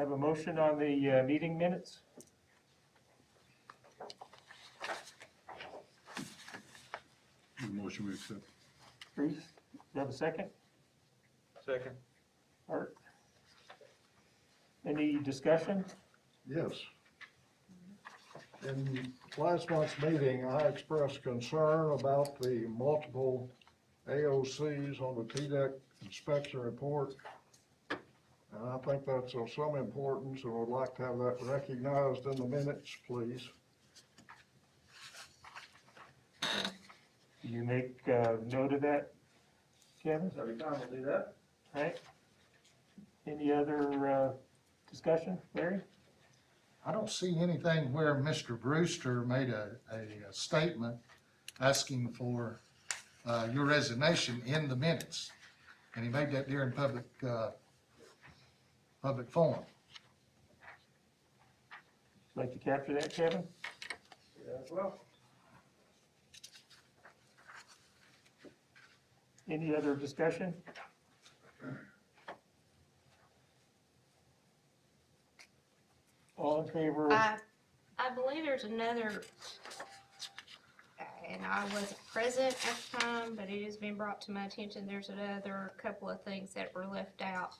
have a motion on the meeting minutes. Motion we accept. Bruce, do you have a second? Second. Art? Any discussion? Yes. In last month's meeting, I expressed concern about the multiple AOCs on the TDEC inspection report. And I think that's of some importance and would like to have that recognized in the minutes, please. Do you make note of that, Kevin? Every time we'll do that. Right? Any other discussion, Larry? I don't see anything where Mr. Brewster made a statement asking for your resignation in the minutes. And he made that during public forum. Like to capture that, Kevin? Yeah, well. Any other discussion? All in favor? I believe there's another, and I wasn't present at the time, but it has been brought to my attention, there's another couple of things that were left out.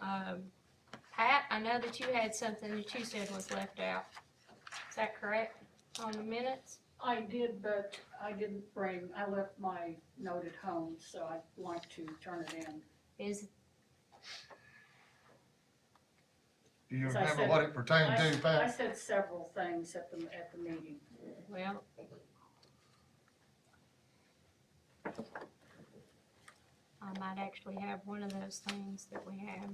Pat, I know that you had something that you said was left out. Is that correct on the minutes? I did, but I left my note at home, so I'd like to turn it in. Do you As I remember said, what it pertained to, I Pat? said several things at the meeting. Well, I might actually have one of those things that we have.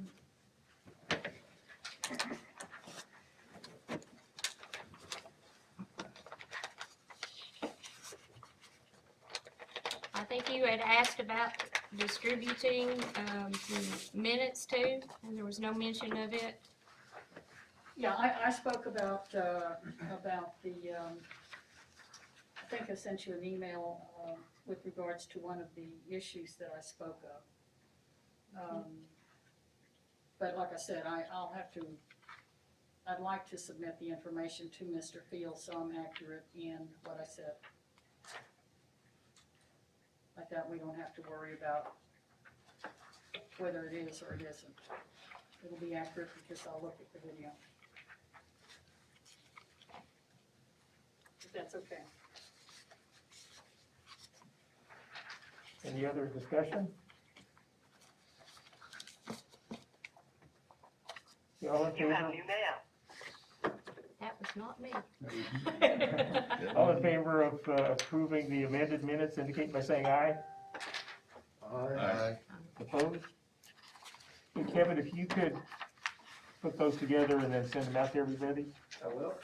I think you had asked about distributing the minutes too, and there was no mention of it. Yeah, I spoke about the, I think I sent you an email, with regards to one of the issues that I spoke of. But like I said, I'd like to submit the information to Mr. Fields so I'm accurate in what I said. Like that, we don't have to worry about whether it is or it isn't. It'll be accurate because I'll look at the video. If that's okay. Any other discussion? All in favor? That was not me. All in favor of approving the amended minutes indicate by saying aye. Aye. Opposed? Hey, Kevin, if you could put those together and then send them out to everybody? I will.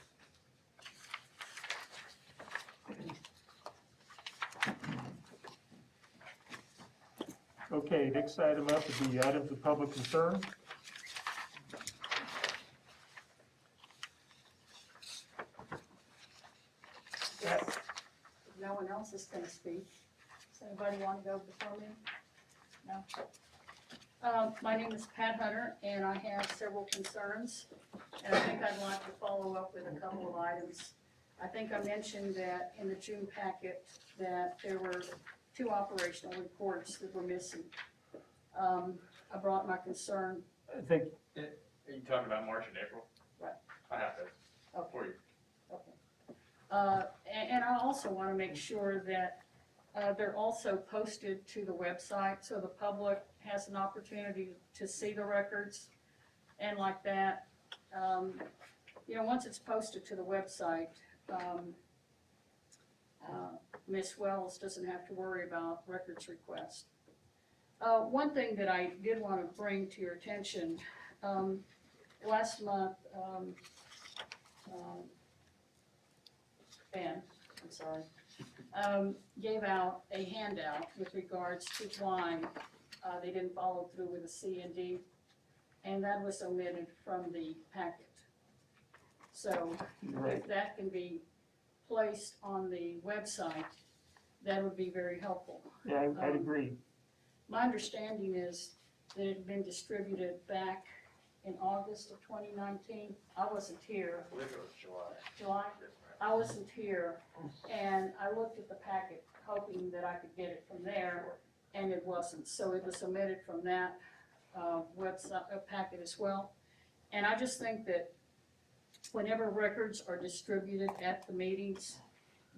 Okay, next item up is the items of public concern. If no one else is gonna speak, does anybody want to go before me? No? My name is Pat Hunter, and I have several concerns, and I think I'd like to follow up with a couple of items. I think I mentioned that in the June packet that there were 2 operational reports that were missing. I brought my concern. I think, Are you talking about March and April? Right. I have those for you. And I also want to make sure that they're also posted to the website so the public has an opportunity to see the records and like that. Once it's posted to the website, Ms. Wells doesn't have to worry about records requests. One thing that I did want to bring to your attention, last month, Ben, I'm sorry, gave out a handout with regards to why they didn't follow through with the C&D, and that was omitted from the packet. So if that can be placed on the website, that would be very helpful. yeah, I'd agree. My understanding is that it had been distributed back in August of 2019. I wasn't here, I believe it was July. July, Yes, ma'am. I wasn't here, and I looked at the packet hoping that I could get it from there, and it wasn't. So it was omitted from that website, packet as well. And I just think that whenever records are distributed at the meetings,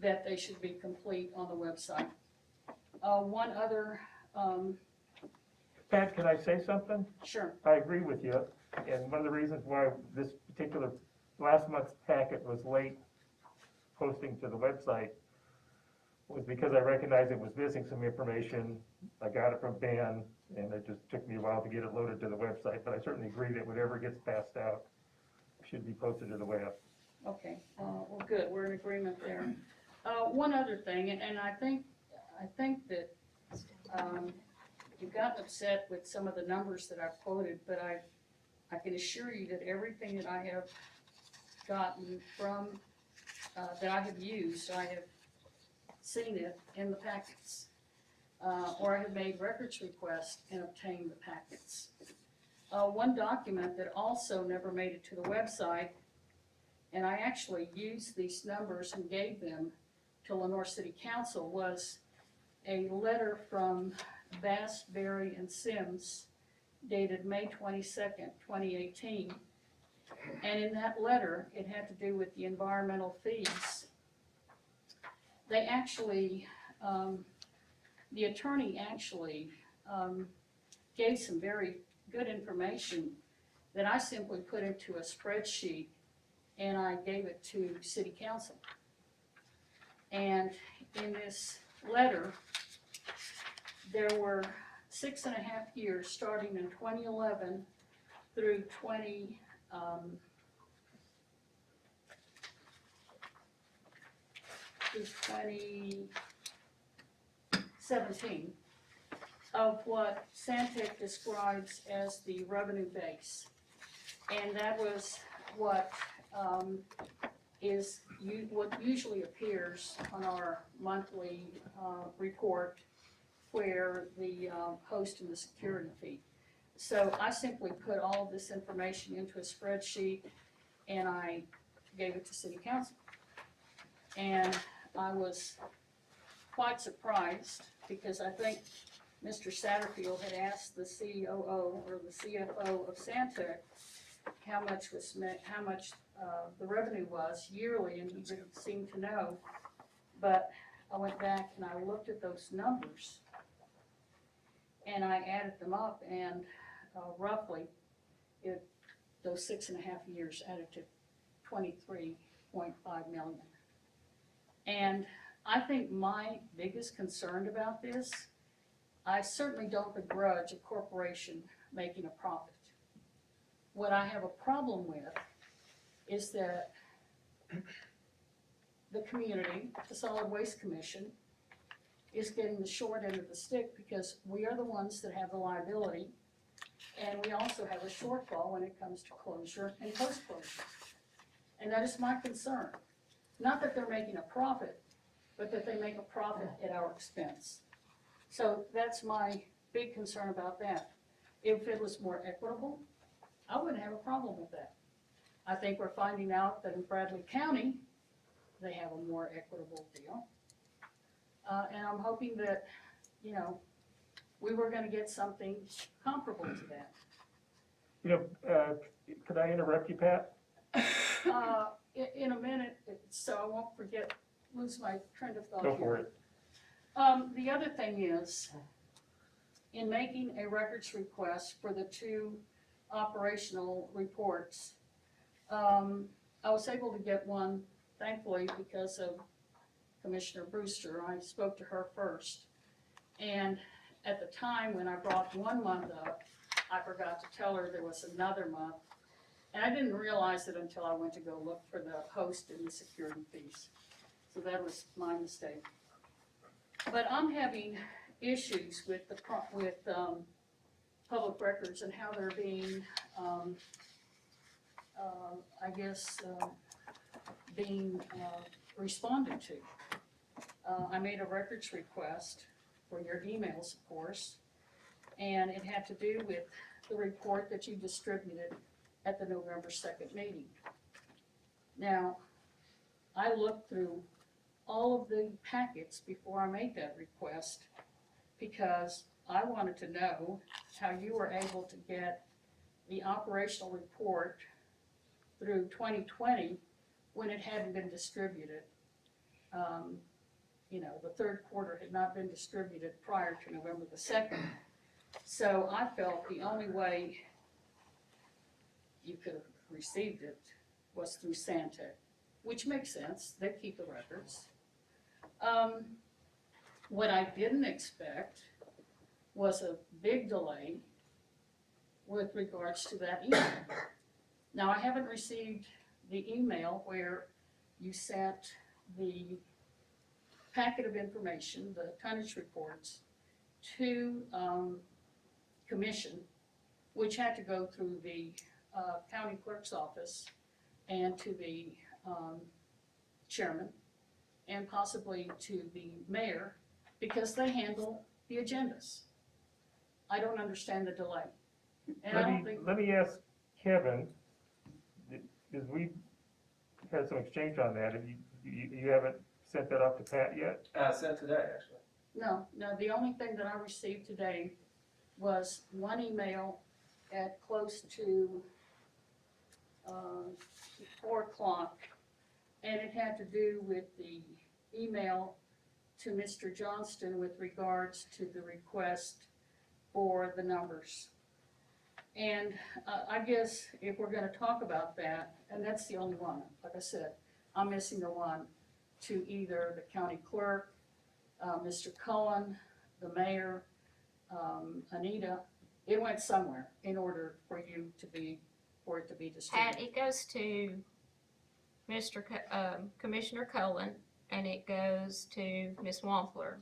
that they should be complete on the website. One other, Pat, can I say something? sure, I agree with you, and one of the reasons why this particular, last month's packet was late posting to the website was because I recognized it was missing some information. I got it from Ben, and it just took me a while to get it loaded to the website, but I certainly agree that whatever gets passed out should be posted to the web. okay, well, good, we're in agreement there. One other thing, and I think that, you've gotten upset with some of the numbers that I've quoted, but I can assure you that everything that I have gotten from, that I have used, I have seen it in the packets. Or I have made records requests and obtained the packets. One document that also never made it to the website, and I actually used these numbers and gave them to Lenore City Council, was a letter from Bass, Berry, and Sims dated May 22nd, 2018. And in that letter, it had to do with the environmental fees. They actually, the attorney actually gave some very good information that I simply put into a spreadsheet and I gave it to City Council. And in this letter, there were 6.5 years, starting in 2011 through 2017, of what Santec describes as the revenue base. And that was what what usually appears on our monthly report, where the host and the security fee. So I simply put all of this information into a spreadsheet and I gave it to City Council. And I was quite surprised because I think Mr. Satterfield had asked the COO or the CFO of Santec how much the revenue was yearly, and he didn't seem to know. But I went back and I looked at those numbers and I added them up, and roughly those 6.5 years added to 23.5 million. And I think my biggest concern about this, I certainly don't begrudge a corporation making a profit. What I have a problem with is that the community, the Solid Waste Commission, is getting the short end of the stick because we are the ones that have the liability, and we also have a shortfall when it comes to closure and post-closure. And that is my concern. Not that they're making a profit, but that they make a profit at our expense. So that's my big concern about that. If it was more equitable, I wouldn't have a problem with that. I think we're finding out that in Bradley County, they have a more equitable deal. And I'm hoping that, you know, we were gonna get something comparable to that. You know, could I interrupt you, Pat? In a minute, so I won't lose my train of thought Go here. for it. The other thing is, in making a records request for the 2 operational reports, I was able to get one, thankfully, because of Commissioner Brewster. I spoke to her first. And at the time when I brought 1 month up, I forgot to tell her there was another month. And I didn't realize it until I went to go look for the host and the security fees. So that was my mistake. But I'm having issues with public records and how they're being, being responded to. I made a records request for your emails, of course, and it had to do with the report that you distributed at the November 2nd meeting. Now, I looked through all of the packets before I made that request because I wanted to know how you were able to get the operational report through 2020 when it hadn't been distributed. You know, the third quarter had not been distributed prior to November the 2nd. So I felt the only way you could have received it was through Santec, which makes sense, they keep the records. What I didn't expect was a big delay with regards to that email. Now, I haven't received the email where you sent the packet of information, the tonnage reports, to commission, which had to go through the county clerk's office and to the chairman and possibly to the mayor because they handle the agendas. I don't understand the delay. And I don't think, Let me ask Kevin, because we had some exchange on that, and you haven't sent that off to Pat yet? Sent today, actually. no, the only thing that I received today was one email at close to 4 o'clock, and it had to do with the email to Mr. Johnston with regards to the request for the numbers. And I guess if we're gonna talk about that, and that's the only one, like I said, I'm missing the one to either the county clerk, Mr. Cohen, the mayor, Anita. It went somewhere in order for it to be Pat, distributed. it goes to Commissioner Cullen, and it goes to Ms. Wampler.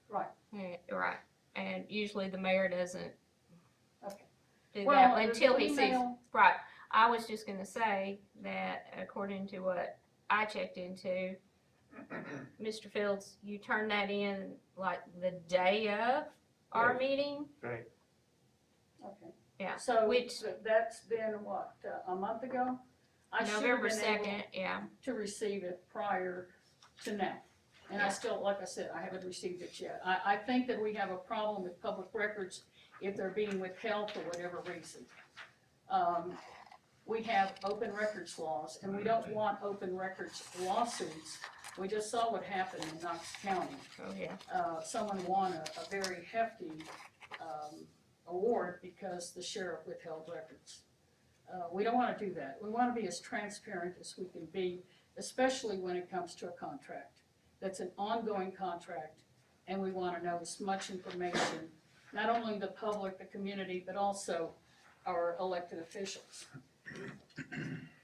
Right. Right, and usually the mayor doesn't Okay. do Well, that until he the sees. email- Right, I was just gonna say that according to what I checked into, Mr. Fields, you turned that in like the day of our Right. meeting? Right. Okay. Yeah. So Which- that's been what, a month ago? I should have November been able 2nd, yeah. to receive it prior to now. And I Yeah. still, like I said, I haven't received it yet. I think that we have a problem with public records if they're being withheld for whatever reason. We have open records laws, and we don't want open records lawsuits. We just saw what happened in Knox County. Oh, yeah. Someone won a very hefty award because the sheriff withheld records. We don't want to do that. We want to be as transparent as we can be, especially when it comes to a contract. That's an ongoing contract, and we want to know as much information, not only the public, the community, but also our elected officials.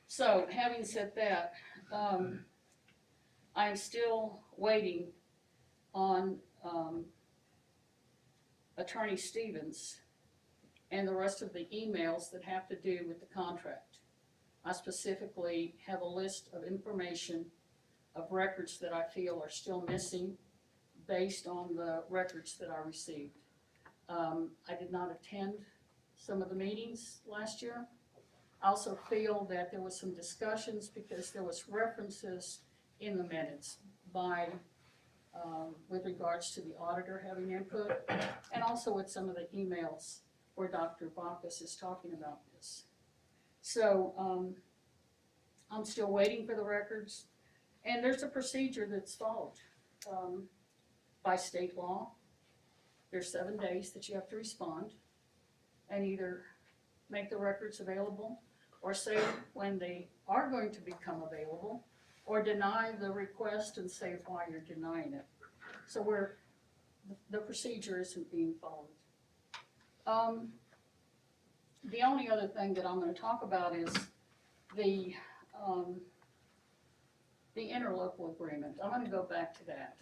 So, having said that, I'm still waiting on Attorney Stevens and the rest of the emails that have to do with the contract. I specifically have a list of information of records that I feel are still missing based on the records that I received. I did not attend some of the meetings last year. I also feel that there was some discussions because there was references in the minutes by, with regards to the auditor having input, and also with some of the emails where Dr. Bacchus is talking about this. So, I'm still waiting for the records, and there's a procedure that's followed, by state law. There's 7 days that you have to respond and either make the records available or say when they are going to become available, or deny the request and say why you're denying it. So the procedure isn't being followed. The only other thing that I'm gonna talk about is the interlocal agreement. I'm gonna go back to that.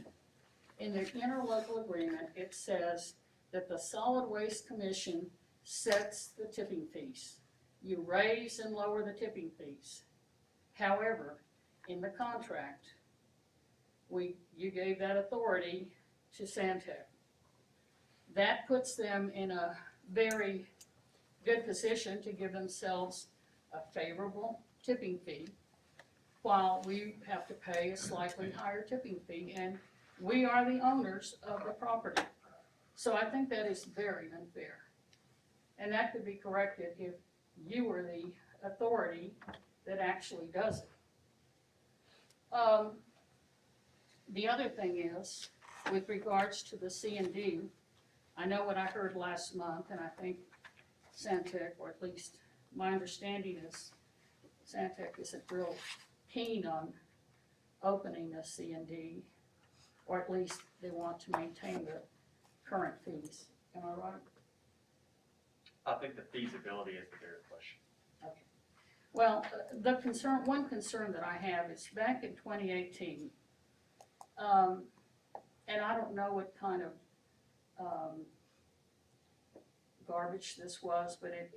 In the interlocal agreement, it says that the Solid Waste Commission sets the tipping fees. You raise and lower the tipping fees. However, in the contract, you gave that authority to Santec. That puts them in a very good position to give themselves a favorable tipping fee, while we have to pay a slightly higher tipping fee, and we are the owners of the property. So I think that is very unfair. And that could be corrected if you were the authority that actually does it. The other thing is, with regards to the C&D, I know what I heard last month, and I think Santec, or at least my understanding is, Santec isn't real keen on opening a C&D, or at least they want to maintain the current fees. Am I right? I think the feasibility is the bigger question. Well, one concern that I have is back in 2018, and I don't know what kind of garbage this was, but it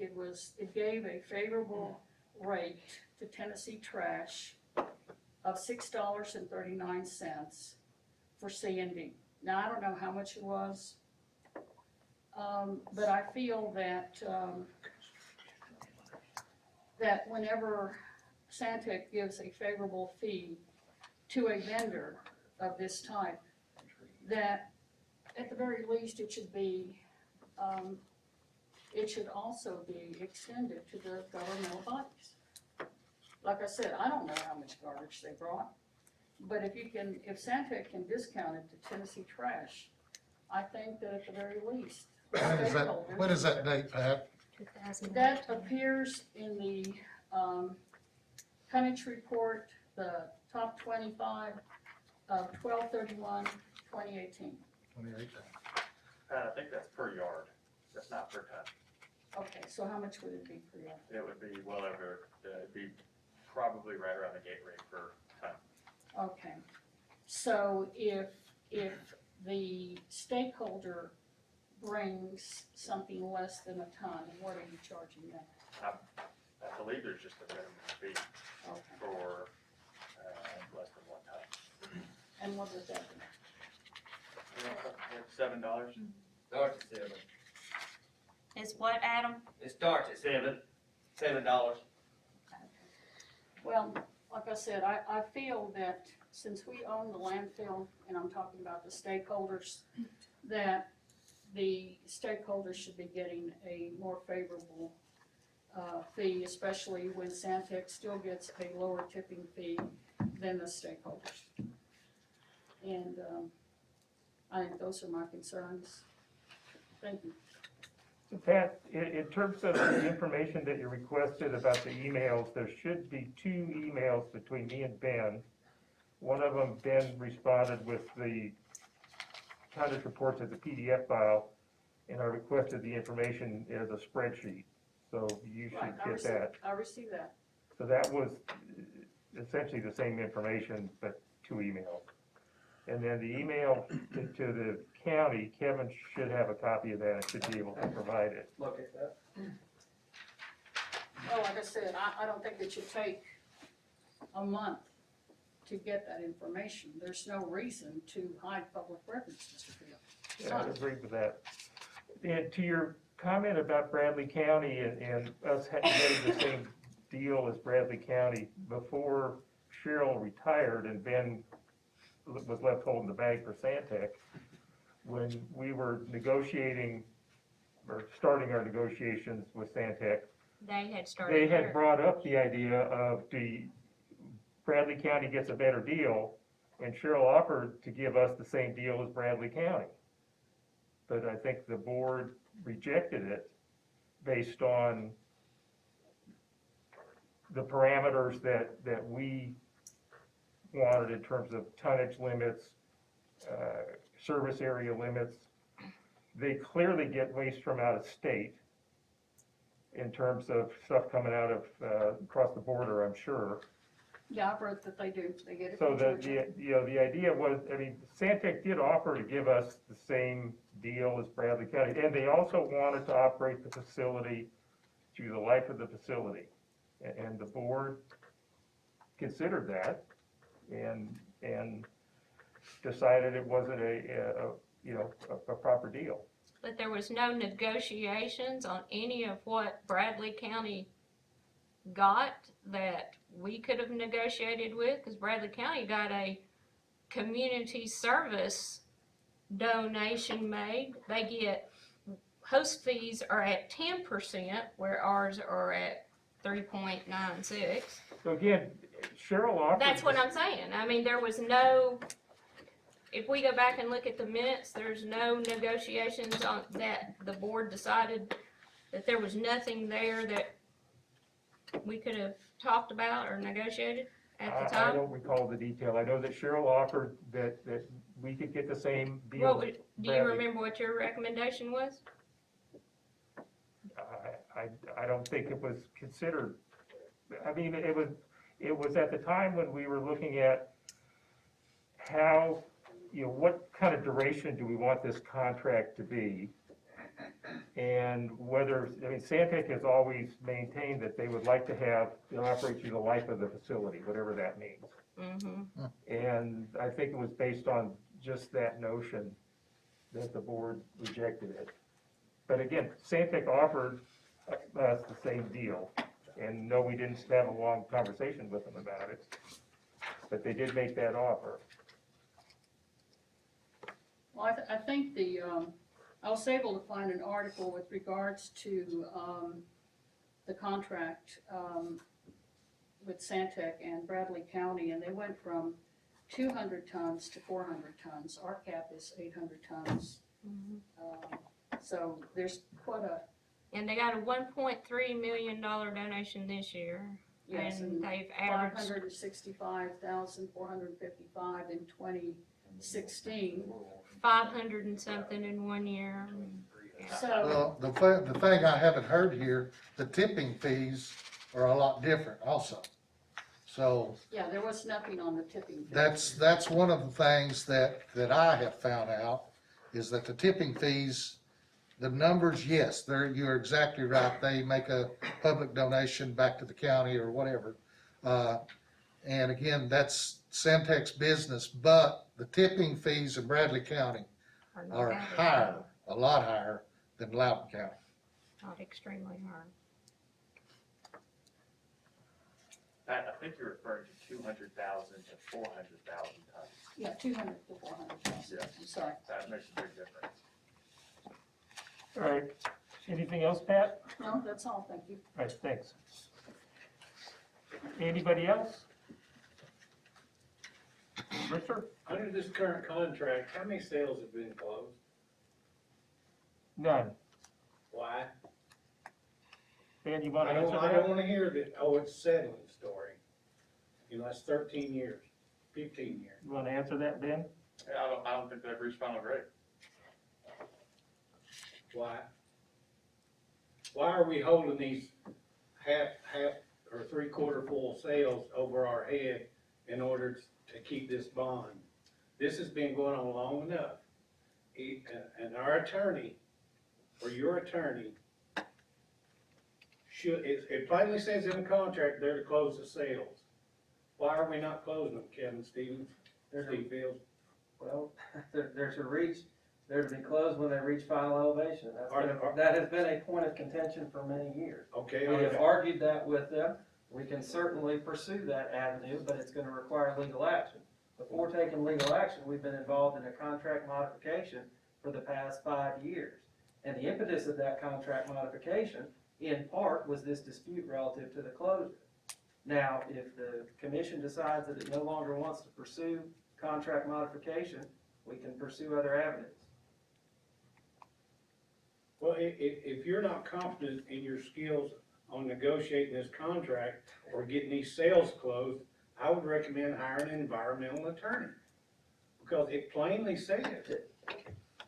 gave a favorable rate to Tennessee Trash of $6.39 for C&D. Now, I don't know how much it was, but I feel that that whenever Santec gives a favorable fee to a vendor of this type, that at the very least it should be, it should also be extended to the governmental bodies. Like I said, I don't know how much garbage they brought, but if Santec can discount it to Tennessee Trash, I think that at the very least, When is that date, Pat? 2019. that appears in the tonnage report, the top 25 of 12/31/2018. 2018. I think that's per yard, that's not per ton. Okay, so how much would it be per year? It would be well over, it'd be probably right around the gate rate per ton. Okay, so if the stakeholder brings something less than a ton, what are you charging them? I believe there's just a minimum fee Okay, for less than 1 ton. and what would that be? $7. Starts at $7. Is what, Adam? It starts at $7. Well, like I said, I feel that since we own the landfill, and I'm talking about the stakeholders, that the stakeholders should be getting a more favorable fee, especially when Santec still gets a lower tipping fee than the stakeholders. And I think those are my concerns. Thank you. So Pat, in terms of the information that you requested about the emails, there should be 2 emails between me and Ben. One of them, Ben responded with the tonnage reports as a PDF file, and I requested the information as a spreadsheet. So you should Right, get that. I received that. So that was essentially the same information, but 2 emails. And then the email to the county, Kevin should have a copy of that and should be able to provide it. Look at that. Well, like I said, I don't think it should take a month to get that information. There's no reason to hide public records, Mr. Field. Yeah, I agree with that. And to your comment about Bradley County and us getting the same deal as Bradley County, before Cheryl retired and Ben was left holding the bag for Santec, when we were negotiating, or starting our negotiations with Santec, They had started. they had their- brought up the idea of Bradley County gets a better deal, and Cheryl offered to give us the same deal as Bradley County. But I think the board rejected it based on the parameters that we wanted in terms of tonnage limits, service area limits. They clearly get waste from out of state in terms of stuff coming out of, across the border, I'm sure. Yeah, I've read that they do. They get it So from Georgia. the idea was, I mean, Santec did offer to give us the same deal as Bradley County, and they also wanted to operate the facility through the life of the facility. And the board considered that and decided it wasn't a proper deal. But there was no negotiations on any of what Bradley County got that we could have negotiated with, because Bradley County got a community service donation made. They get, host fees are at 10%, where ours are at 3.96. So again, Cheryl offered. That's what I'm saying. I mean, there was no, if we go back and look at the minutes, there's no negotiations on that. The board decided that there was nothing there that we could have talked about or negotiated at the I time. don't recall the detail. I know that Cheryl offered that we could get the same deal. What would, do you Bradley. remember what your recommendation was? I don't think it was considered. I mean, it was at the time when we were looking at how, what kind of duration do we want this contract to be? And whether, I mean, Sandtech has always maintained that they would like to have, operate through the life of the facility, whatever that means. Mm-hmm. And I think it was based on just that notion that the board rejected it. But again, Sandtech offered us the same deal, and no, we didn't have a long conversation with them about it, but they did make that offer. Well, I think I was able to find an article with regards to, the contract, with Santec and Bradley County, and they went from 200 tons to 400 tons. Our cap is 800 tons. So there's quite a, And they got a $1.3 million donation this year. yes, And and they've averaged, 565,455 in 2016. 500 and something in 1 year. So, Well, the thing I haven't heard here, the tipping fees are a lot different also. So yeah, there was nothing on the tipping fee. that's one of the things that I have found out, is that the tipping fees, the numbers, yes, you're exactly right. They make a public donation back to the county or whatever. And again, that's Centec's business, but the tipping fees in Bradley County not are that higher, a lot higher than Loudon County. Not extremely hard. Pat, I think you're referring to 200,000 to 400,000 tons. Yeah, 200 to 400,000. Yes. I'm sorry. That makes a big difference. All right, anything else, Pat? No, that's all, thank you. All right, thanks. Anybody else? Richard? Under this current contract, how many sales have been closed? None. Why? Dan, you want I to answer don't that? wanna hear that, oh, it's settling story. That's 13 years, 15 years. You want to answer that, Ben? Yeah, I don't think they've reached final grade. Why? Why are we holding these half or three-quarter full sales over our head in order to keep this bond? This has been going on long enough. And our attorney, or your attorney, it plainly says in the contract they're to close the sales. Why are we not closing them, Kevin Stevens, Steve Fields? Well, they're to be closed when they reach final elevation. Are- That has been a point of contention for many years. Okay, We have argued that with them. We can certainly pursue that avenue, but it's gonna require legal action. Before taking legal action, we've been involved in a contract modification for the past 5 years. And the impetus of that contract modification, in part, was this dispute relative to the closure. Now, if the commission decides that it no longer wants to pursue contract modification, we can pursue other avenues. Well, if you're not confident in your skills on negotiating this contract or getting these sales closed, I would recommend hiring an environmental attorney. Because it plainly says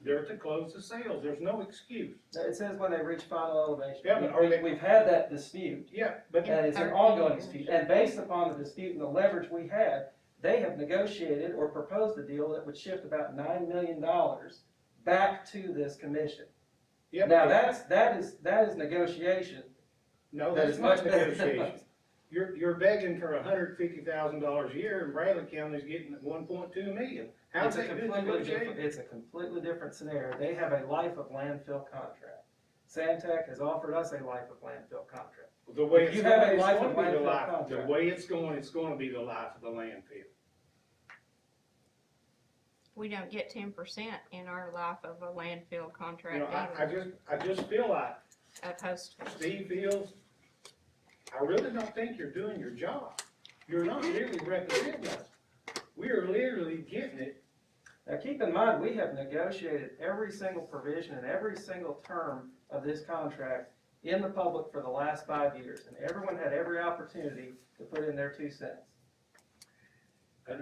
they're to close the sales, there's no excuse. It says when they reach final elevation. Yeah, but are they- We've had that dispute, Yeah, but and it's an ongoing dispute, and based upon the dispute and the leverage we had, they have negotiated or proposed a deal that would shift about $9 million back to this commission. yeah, Now, that is negotiation. no, that that's is not much better than negotiation. You're begging for $150,000 a year, and Bradley County's getting $1.2 million. How's It's a that good completely negotiation? different, it's a completely different scenario. They have a life of landfill contract. Santec has offered us a life of landfill contract. The way If it's you going, have a it's life gonna of be the landfill life, the contract. way it's gonna be the life of the landfill. We don't get 10% in our life of a landfill contract You know, either, I just feel like of host. Steve feels, I really don't think you're doing your job. You're not really representing us. We are literally getting it. Now, keep in mind, we have negotiated every single provision and every single term of this contract in the public for the last 5 years, and everyone had every opportunity to put in their 2 cents. And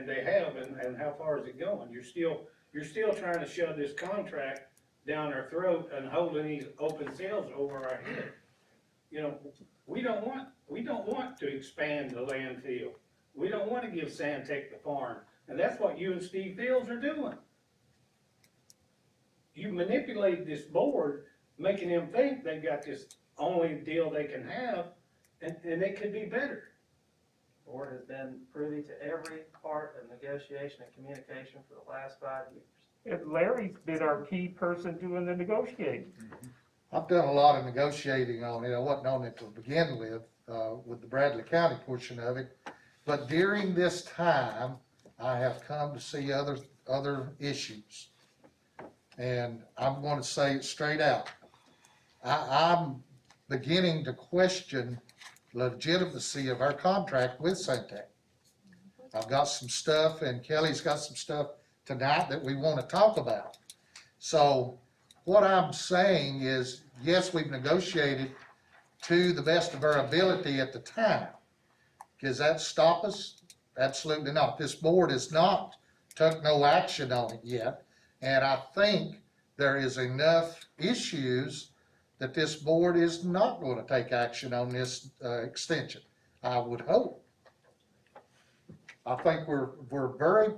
they have, and how far is it going? You're still trying to shove this contract down our throat and holding these open sales over our head. You know, we don't want to expand the landfill. We don't want to give Santec the farm, and that's what you and Steve Fields are doing. You manipulated this board, making them think they got this only deal they can have, and it could be better. The board has been privy to every part of negotiation and communication for the last 5 years. And Larry's been our key person doing the negotiating. I've done a lot of negotiating on it. I wasn't on it to begin with the Bradley County portion of it. But during this time, I have come to see other issues. And I'm going to say it straight out. I'm beginning to question legitimacy of our contract with Santec. I've got some stuff, and Kelly's got some stuff tonight that we want to talk about. So what I'm saying is, yes, we've negotiated to the best of our ability at the time. Does that stop us? Absolutely not. This board has not took no action on it yet, and I think there is enough issues that this board is not going to take action on this extension. I would hope. I think we're very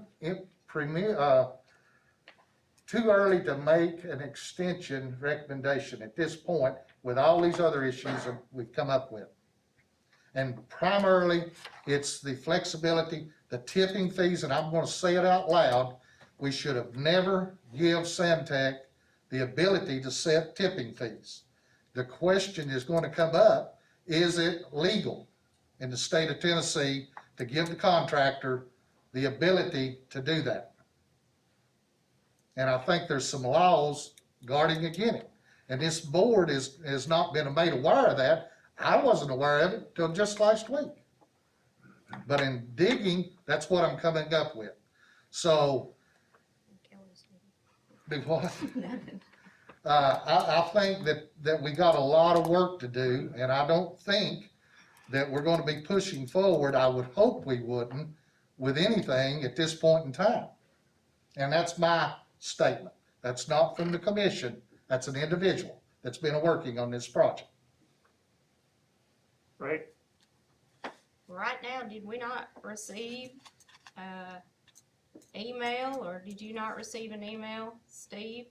too early to make an extension recommendation at this point with all these other issues that we've come up with. And primarily, it's the flexibility, the tipping fees, and I'm going to say it out loud. We should have never give Santec the ability to set tipping fees. The question is going to come up, is it legal in the state of Tennessee to give the contractor the ability to do that? And I think there's some laws guarding against it. And this board has not been made aware of that. I wasn't aware of it until just last week. But in digging, that's what I'm coming up with. So, do what? I think that we got a lot of work to do, and I don't think that we're going to be pushing forward. I would hope we wouldn't with anything at this point in time. And that's my statement. That's not from the commission. That's an individual that's been working on this project. Right? Right now, did we not receive email, or did you not receive an email, Steve,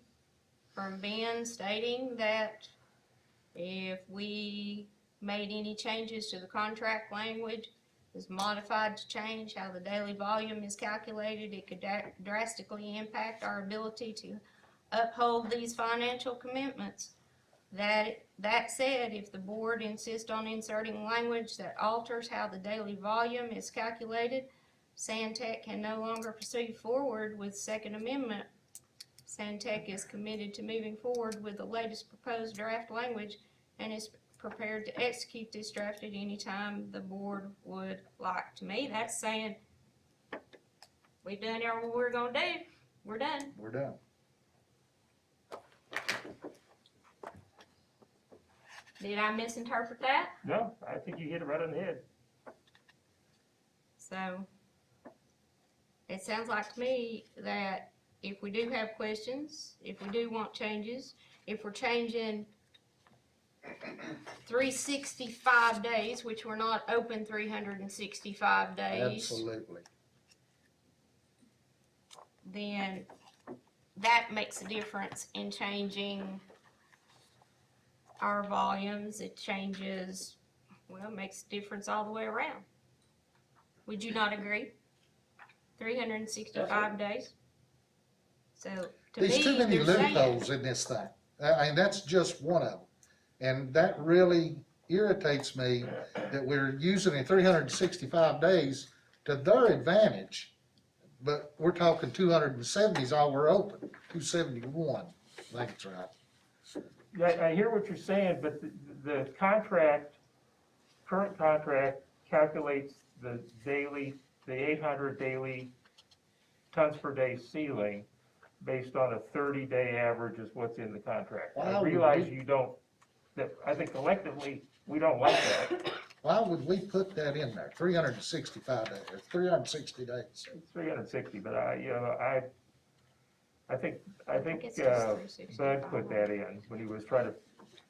from Ben stating that if we made any changes to the contract language, was modified to change how the daily volume is calculated, it could drastically impact our ability to uphold these financial commitments? That said, if the board insists on inserting language that alters how the daily volume is calculated, Santec can no longer proceed forward with Second Amendment. Santec is committed to moving forward with the latest proposed draft language and is prepared to execute this draft at any time the board would like. To me, that's saying, we've done everything we're gonna do, we're done. We're done. Did I misinterpret that? No, I think you hit it right on the head. So, it sounds like to me that if we do have questions, if we do want changes, if we're changing 365 days, which we're not open 365 days, Absolutely. then that makes a difference in changing our volumes. It changes, well, it makes a difference all the way around. Would you not agree? 365 days? So, to me, There's too many they're saying- loopholes in this thing. I mean, that's just one of them. And that really irritates me that we're using the 365 days to their advantage, but we're talking 270 is all we're open, 271, I think it's right. I hear what you're saying, but the contract, current contract calculates the 800 daily tons per day ceiling based on a 30-day average is what's in the contract. Why I would realize we- you don't, that, I think collectively, we don't like that. Why would we put that in there, 365 days, or 360 days? It's 360, but I think It's just Bud 365. put that in when he was trying to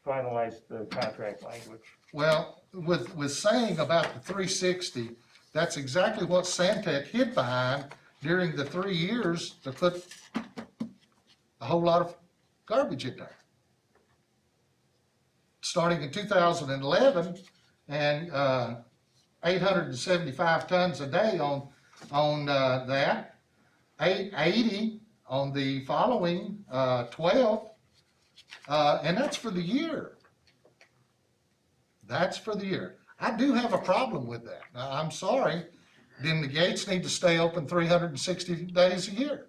finalize the contract language. Well, with saying about the 360, that's exactly what Santec hid behind during the 3 years to put a whole lot of garbage in there. Starting in 2011 and 875 tons a day on that, 880 on the following 12, and that's for the year. That's for the year. I do have a problem with that. Now, I'm sorry, then the gates need to stay open 360 days a year.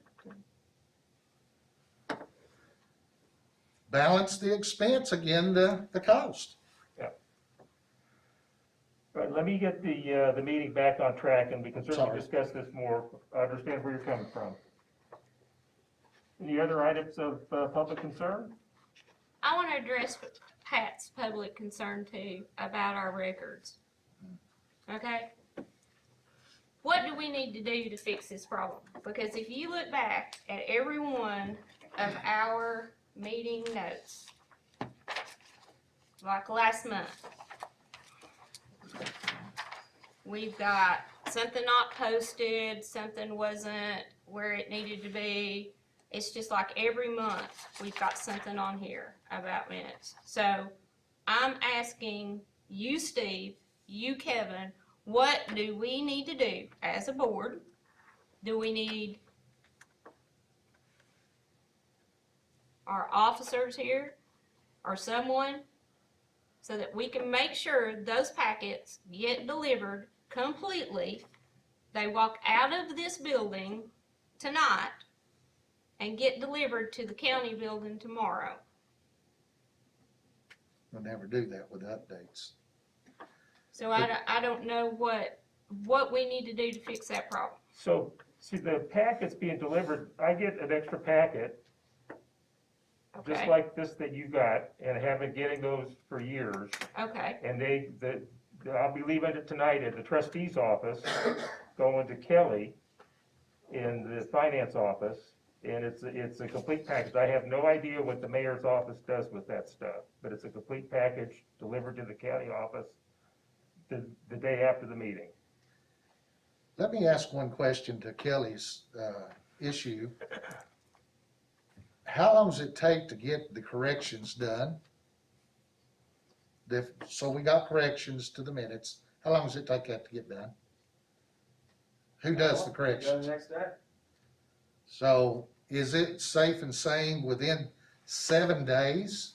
Balance the expense again, the cost. All right, let me get the meeting back on track, and we can certainly Sorry. discuss this more. I understand where you're coming from. Any other items of public concern? I want to address Pat's public concern too about our records. Okay? What do we need to do to fix this problem? Because if you look back at every one of our meeting notes, like last month, we've got something not posted, something wasn't where it needed to be. It's just like every month, we've got something on here about minutes. So I'm asking you, Steve, you, Kevin, what do we need to do as a board? Do we need our officers here or someone so that we can make sure those packets get delivered completely? They walk out of this building tonight and get delivered to the county building tomorrow. We'll never do that with updates. So I don't know what we need to do to fix that problem. So, see, the packets being delivered, I get an extra packet, just Okay, like this that you got, and have been getting those for years. okay, And I'll be leaving it tonight at the trustee's office, going to Kelly in the finance office, and it's a complete package. I have no idea what the mayor's office does with that stuff, but it's a complete package delivered to the county office the day after the meeting. Let me ask one question to Kelly's issue. How long does it take to get the corrections done? So we got corrections to the minutes. How long does it take that to get done? Who does the Go corrections? the next day. So is it safe and sane within 7 days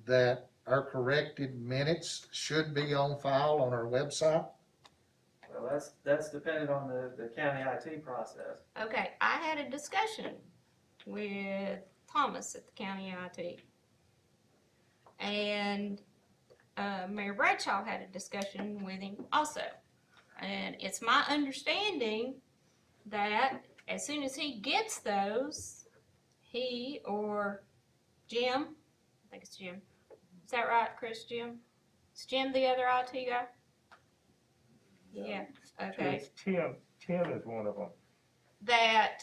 that our corrected minutes should be on file on our website? Well, that's dependent on the county IT process. okay. I had a discussion with Thomas at the county IT. And Mayor Bradshaw had a discussion with him also. And it's my understanding that as soon as he gets those, he or Jim, I think it's Jim. Is that right, Chris, Jim? Is Jim the other IT guy? Yeah, okay. It's Tim is one of them. That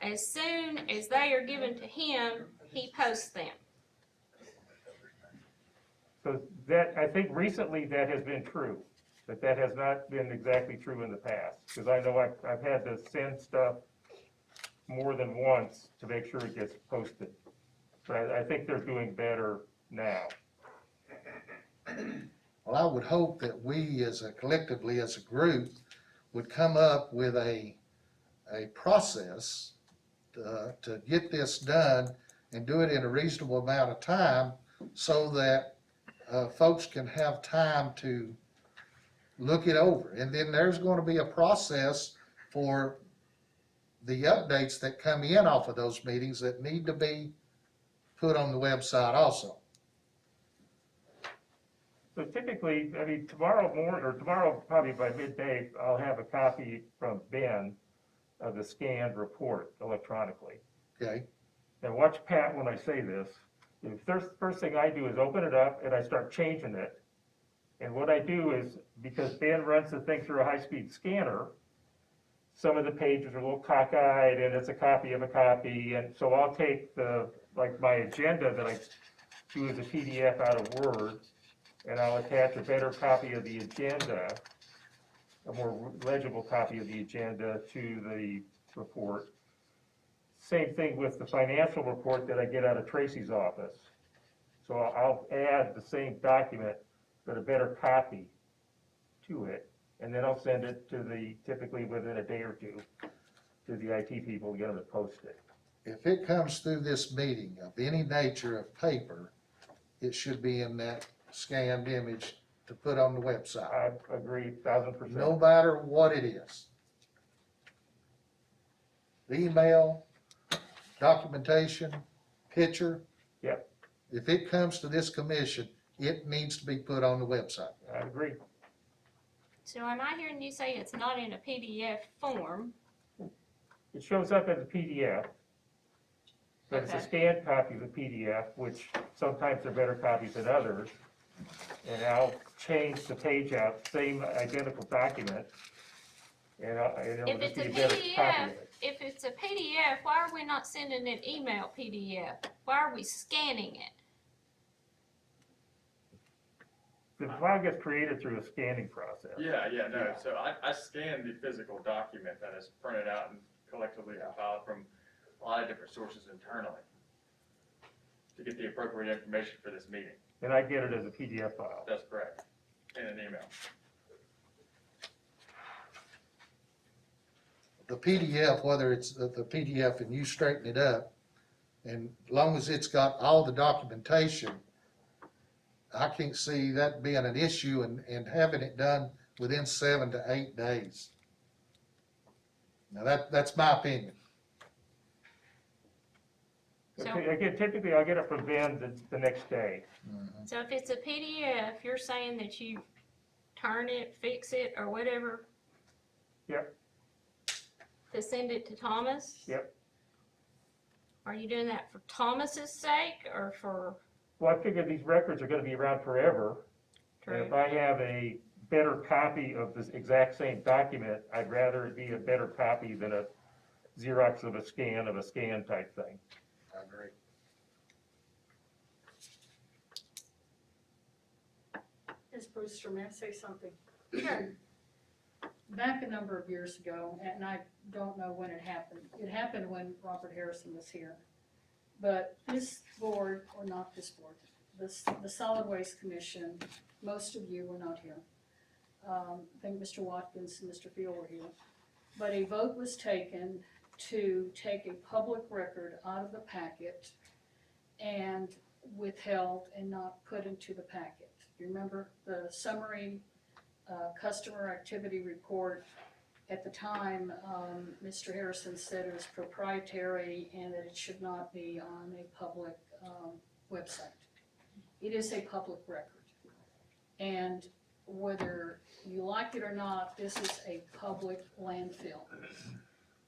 as soon as they are given to him, he posts them. So that, I think recently that has been true, but that has not been exactly true in the past. Because I know I've had to send stuff more than once to make sure it gets posted. But I think they're doing better now. Well, I would hope that we collectively as a group would come up with a process to get this done and do it in a reasonable amount of time so that folks can have time to look it over. And then there's gonna be a process for the updates that come in off of those meetings that need to be put on the website also. So typically, I mean, tomorrow morning, or tomorrow probably by midday, I'll have a copy from Ben of the scanned report electronically. Okay, And watch Pat when I say this. The first thing I do is open it up and I start changing it. And what I do is, because Ben runs the thing through a high-speed scanner, some of the pages are a little cockeyed and it's a copy of a copy. And so I'll take like my agenda that I do as a PDF out of Word, and I'll attach a better copy of the agenda, a more legible copy of the agenda to the report. Same thing with the financial report that I get out of Tracy's office. So I'll add the same document, but a better copy to it, and then I'll send it to typically within a day or two, to the IT people to get them to post it. if it comes through this meeting of any nature of paper, it should be in that scanned image to put on the website, I agree 1000%. no matter what it is. Email, documentation, picture. Yep. If it comes to this commission, it needs to be put on the website. I agree. So am I hearing you say it's not in a PDF form? It shows up as a PDF, but it's a Okay. scanned copy of the PDF, which sometimes are better copies than others. And I'll change the page out, same identical document, and it'll If just it's be a a better copy PDF, of it. if it's a PDF, why are we not sending an email PDF? Why are we scanning it? The file gets created through a scanning process. Yeah, no, so I scanned the physical document that is printed out and collectively compiled from a lot of different sources internally to get the appropriate information for this meeting. And I get it as a PDF file. That's correct, in an email. The PDF, whether it's the PDF and you straighten it up, and as long as it's got all the documentation, I can't see that being an issue and having it done within 7 to 8 days. Now that's my opinion. So- Again, typically I'll get it from Ben the next day. So if it's a PDF, you're saying that you turn it, fix it, or whatever? Yep. To send it to Thomas? Yep. Are you doing that for Thomas's sake or for Well, I figure these records are gonna be around forever. And if Drew? I have a better copy of this exact same document, I'd rather it be a better copy than a Xerox of a scan type thing. I agree. Ms. Brewster, may I say something? Back a number of years ago, and I don't know when it happened when Robert Harrison was here. But this board, or not this board, the Solid Waste Commission, most of you were not here. I think Mr. Watkins and Mr. Field were here. But a vote was taken to take a public record out of the packet and withheld and not put into the packet. You remember the summary customer activity report? At the time, Mr. Harrison said it was proprietary and that it should not be on a public website. It is a public record. And whether you like it or not, this is a public landfill.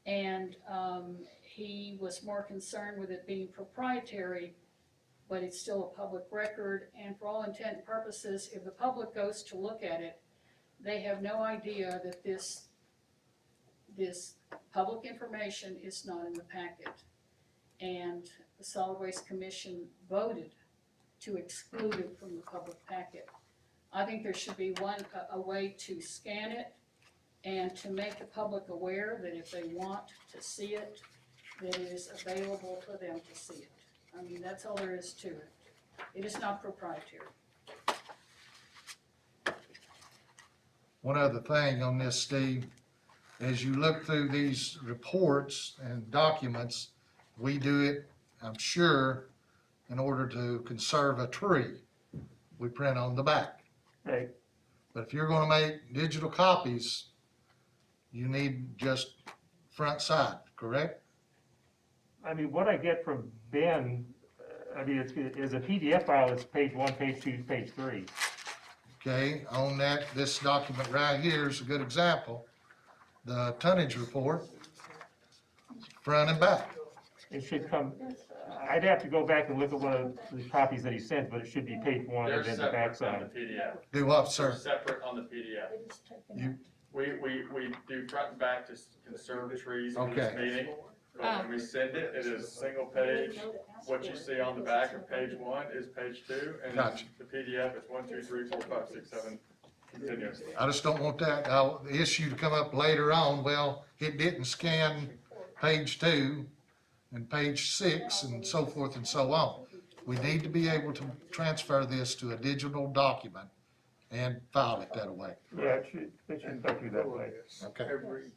And he was more concerned with it being proprietary, but it's still a public record. And for all intent and purposes, if the public goes to look at it, they have no idea that this public information is not in the packet. And the Solid Waste Commission voted to exclude it from the public packet. I think there should be a way to scan it and to make the public aware that if they want to see it, that it is available for them to see it. I mean, that's all there is to it. It is not proprietary. One other thing on this, Steve, as you look through these reports and documents, we do it, I'm sure, in order to conserve a tree. we print on the back. Right, But if you're gonna make digital copies, you need just front side, correct? I mean, what I get from Ben, I mean, it's a PDF file, it's page 1, page 2, page 3. Okay, on that, this document right here is a good example. The tonnage report, front and back. It should come, I'd have to go back and look at one of the copies that he sent, but it should be page 1 They're and then the separate on backside. the PDF. Do what, They're sir? separate on the PDF. It is taken You- out. We do front and back to conserve trees for this Okay. meeting. But when we send it, it is single page. What you see on the back of page 1 is page 2, and Gotcha. the PDF is 1, 2, 3, 4, 5, 6, 7 continuously. I just don't want that, issue to come up later on, well, it didn't scan page 2 and page 6 and so forth and so on. We need to be able to transfer this to a digital document and file it that way. Yeah, it should go through that way. Okay. Every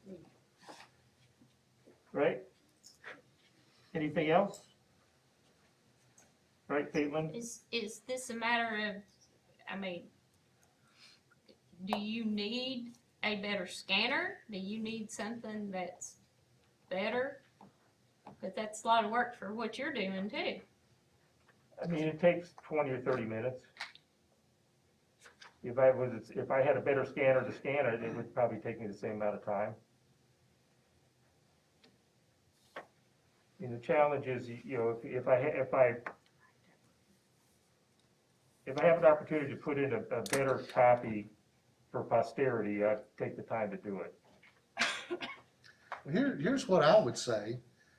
meeting. Right? Anything else? Right, Caitlin? Is this a matter of, I mean, do you need a better scanner? Do you need something that's better? But that's a lot of work for what you're doing too. I mean, it takes 20 or 30 minutes. If I had a better scanner to scan it, it would probably take me the same amount of time. And the challenge is, you know, if I have an opportunity to put in a better copy for posterity, I'd take the time to do it. Here's what I would say.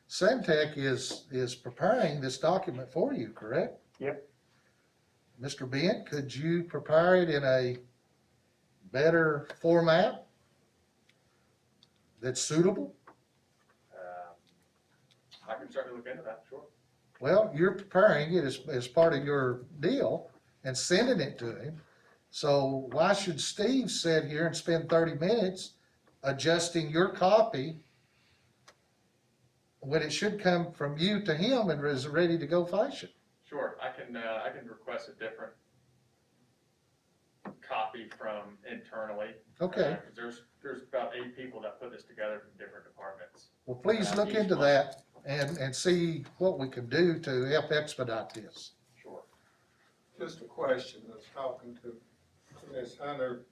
Semtech is preparing this document for you, correct? Yep. Mr. Bent, could you prepare it in a better format that's suitable? I can certainly look into that, sure. Well, you're preparing it as part of your deal and sending it to him. So why should Steve sit here and spend 30 minutes adjusting your copy when it should come from you to him and is ready to go fashion? Sure, I can request a different copy from internally. Okay, 'Cause there's about 8 people that put this together from different departments. well, please look into that and see what we can do to help expedite this. Sure. Just a question, I was talking to Ms. Hunter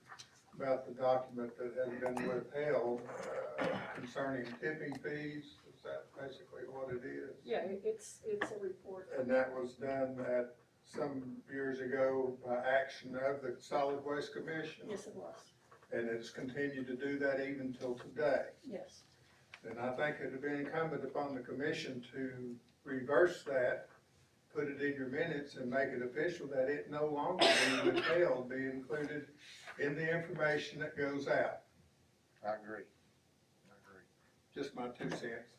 about the document that has been withheld concerning tipping fees. Is that basically what it is? Yeah, it's a report. And that was done at some years ago by action of the Solid Waste Commission? Yes, it was. And it's continued to do that even till today? Yes. And I think it would be incumbent upon the commission to reverse that, put it in your minutes and make it official that it no longer be withheld, be included in the information that goes out. I agree. Just my 2 cents.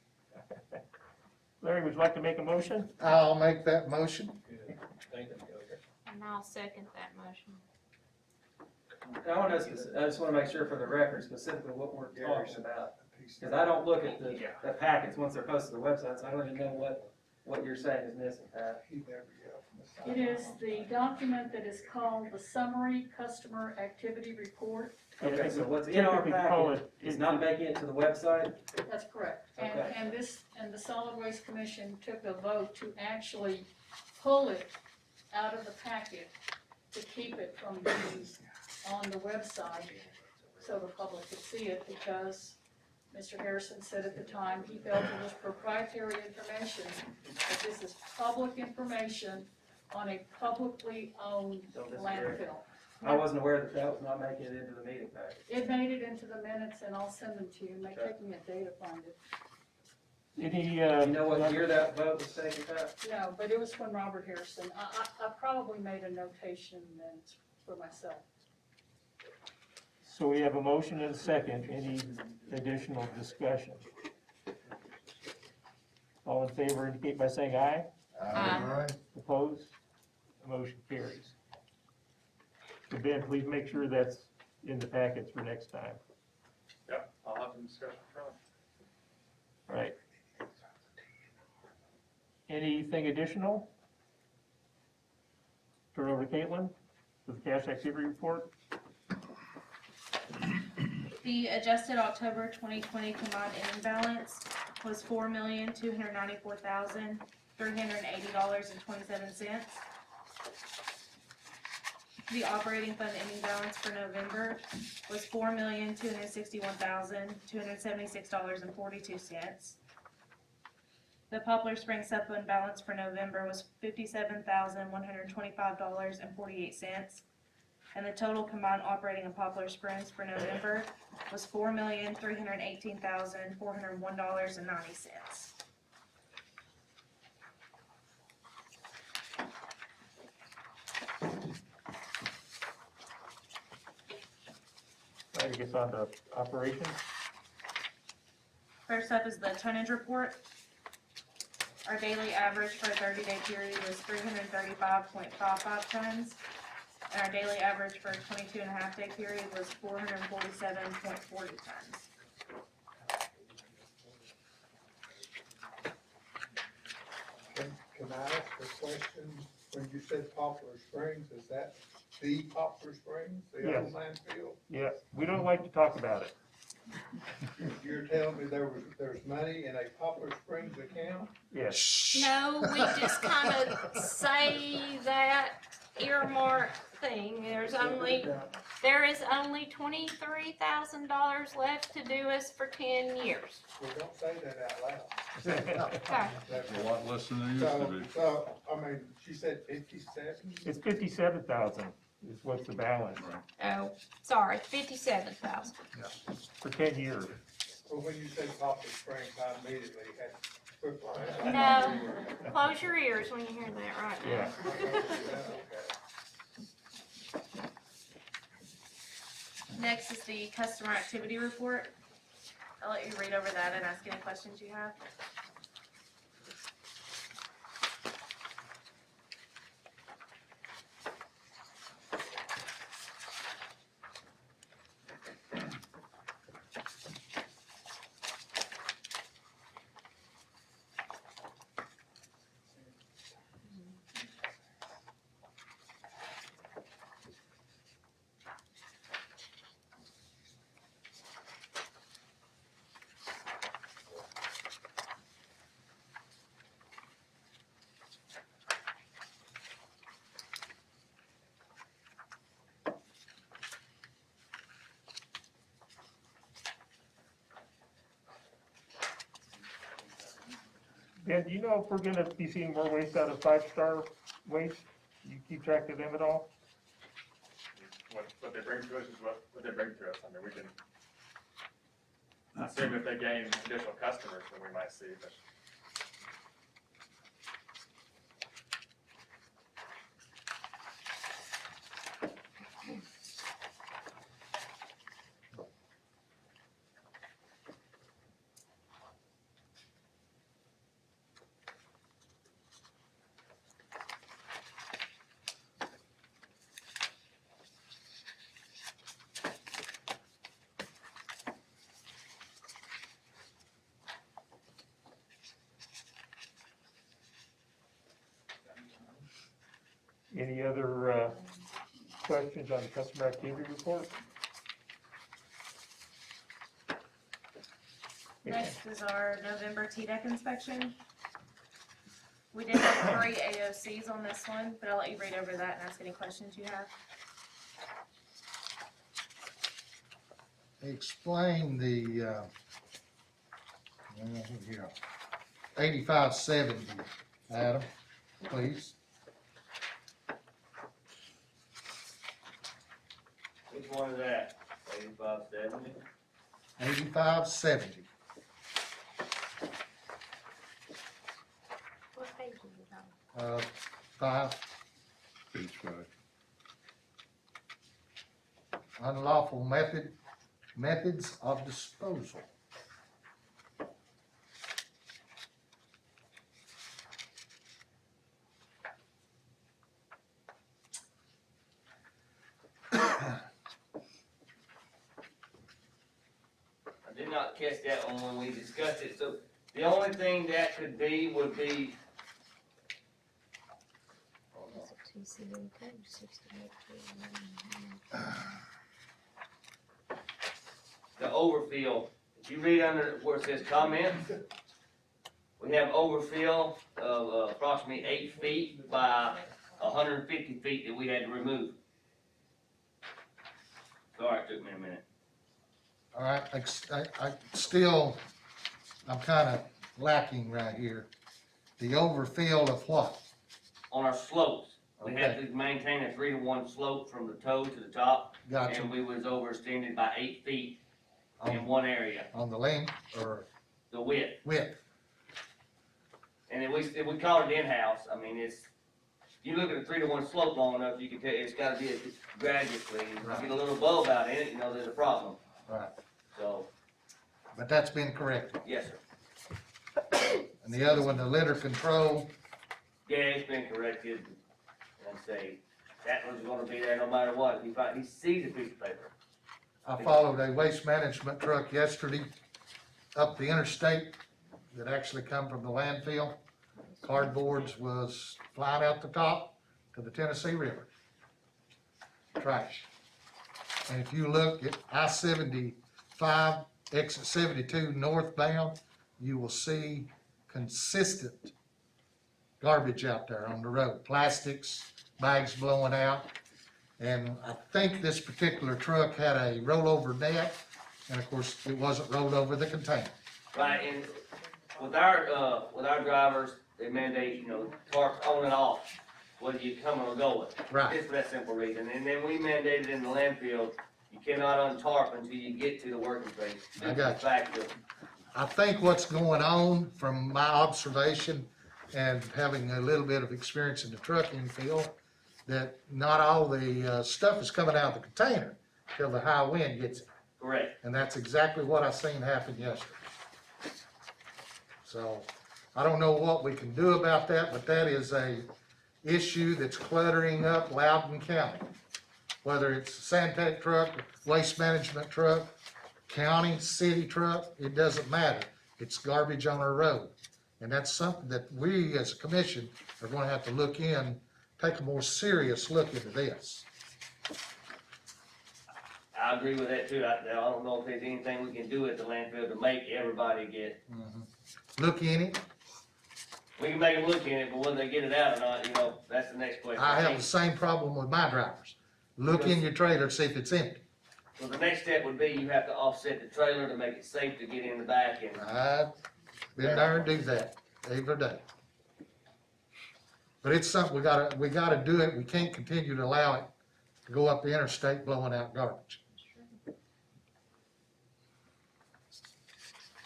Larry, would you like to make a motion? I'll make that motion. And I'll second that motion. I just wanna make sure for the record specifically what we're talking about. Cause I don't look at the packets once they're posted to the website, so I don't even know what you're saying is missing, Pat. It is the document that is called the Summary Customer Activity Report. Okay, so what's in our Typically call packet it- is not making it to the website? That's correct. Okay. And the Solid Waste Commission took a vote to actually pull it out of the packet to keep it from being on the website so the public could see it, because Mr. Harrison said at the time he felt it was proprietary information, that this is public information on a publicly owned Don't disagree. landfill. I wasn't aware that that was not making it into the meeting packet. It made it into the minutes, and I'll send them to you. It may take me a day to find it. Any, You know what year that vote was taken, Pat? No, but it was from Robert Harrison. I probably made a notation then for myself. So we have a motion and a second. Any additional discussion? All in favor indicate by saying aye. Aye. Opposed? The motion carries. So Ben, please make sure that's in the packets for next time. Yep, I'll have some discussion from All right. Anything additional? Turn over to Caitlin for the cash activity report. The adjusted October 2020 combined ending balance was $4,294,380.27. The operating fund ending balance for November was $4,261,276.42. The Poplar Springs sub-fund balance for November was $57,125.48. And the total combined operating in Poplar Springs for November was $4,318,401.90. I guess on to operations. First up is the tonnage report. Our daily average for a 30-day period was 335.55 tons. And our daily average for a 22.5-day period was 447.40 tons. Can I ask a question? When you said Poplar Springs, is that the Poplar Springs, the old Yes. landfill? Yeah, we don't like to talk about it. You're telling me there's money in a Poplar Springs account? Yes. No, we just kind of say that earmark thing. There is only $23,000 left to do us for 10 years. Well, don't say that out loud. Okay. That's- A lot less than it used to be. So, I mean, she said 57? It's 57,000 is what's the balance Oh, sorry, 57,000. for 10 years. Well, when you said Poplar Springs, I immediately had to put my. No. Close your ears when you hear that right now. Yeah. Next is the customer activity report. I'll let you read over that and ask any questions you have. Ben, do you know if we're gonna be seeing more waste out of five-star waste? You keep track of them at all? What they bring to us is what they bring to us. I mean, we can assume if they gain additional customers, then we might see, but. Any other questions on the customer activity report? Next is our November T-Deck inspection. We did have 3 AOCs on this one, but I'll let you read over that and ask any questions you have. Explain the, 8570, Adam, please. Which one is that? 8570? 8570. What page is it on? 5, Page 5. unlawful methods of disposal. I did not catch that one when we discussed it, so the only thing that could be would be, The overfill, if you read under where it says comments, we have overfill of approximately 8 feet by 150 feet that we had to remove. Sorry, it took me a minute. All right, I'm kinda lacking right here. The overfill of what? On our slopes, we have Okay. to maintain a 3-to-1 slope from the toe to the top, Gotcha. and we was overextended by 8 feet in On, one area, on the length or the width. width? And then we call it in-house, I mean, if you look at a 3-to-1 slope long enough, you can tell it's gotta be gradually. If you get a little bulb out in it, you know there's a problem, Right, so, but that's been corrected. yes, sir. And the other one, the litter control, Yeah, it's been corrected, and say, that was gonna be there no matter what, he sees a piece of paper. I followed a waste management truck yesterday up the interstate that actually come from the landfill. Cardboards was flying out the top to the Tennessee River. Trash. And if you look at I-75, exit 72 northbound, you will see consistent garbage out there on the road. Plastics, bags blowing out. And I think this particular truck had a rollover net, and of course, it wasn't rolled over the container. Right, and with our drivers, they mandate, tarp on and off, whether you come or going. Right. Just for that simple reason, and then we mandated in the landfill, you cannot untarp until you get to the working place. I got you. Back to I think what's going on from my observation and having a little bit of experience in the trucking field, that not all the stuff is coming out of the container till the high wind gets it. correct. And that's exactly what I seen happen yesterday. So, I don't know what we can do about that, but that is a issue that's cluttering up Loudon County. Whether it's a Santec truck, waste management truck, county, city truck, it doesn't matter. It's garbage on our road. And that's something that we as a commission are gonna have to look in, take a more serious look into this. I agree with that too, I don't know if there's anything we can do at the landfill to make everybody get, Look in it. we can make them look in it, but whether they get it out or not, that's the next question. I have the same problem with my drivers. Look in your trailer, see if it's empty. So the next step would be you have to offset the trailer to make it safe to get in the back and. I've been there and do that every day. But it's something we gotta do it. We can't continue to allow it to go up the interstate blowing out garbage.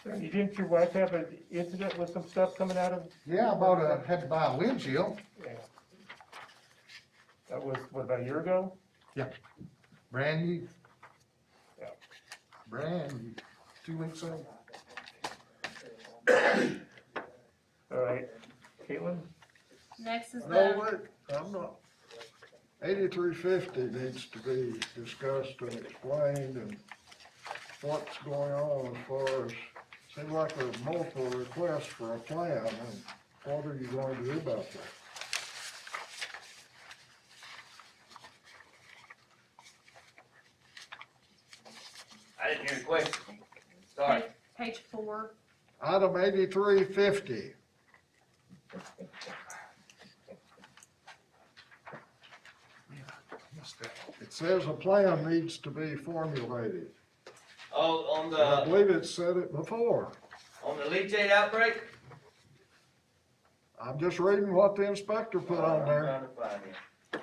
Didn't your wife have an incident with some stuff coming out of? Yeah, had to buy a windshield, Yeah. That was, what, about a year ago? brand new. Yeah. Brand new, 2 weeks old. All right, Caitlin? Next is No, the, wait, I'm not. 8350 needs to be discussed and explained and what's going on as far as, seems like there's multiple requests for a plan and what are you going to do about that? I didn't hear the question, sorry. page 4, Item 8350. It says a plan needs to be formulated. Oh, I believe it said it before. on the leachate outbreak? I'm just reading what the inspector put on there. I'm trying to find it.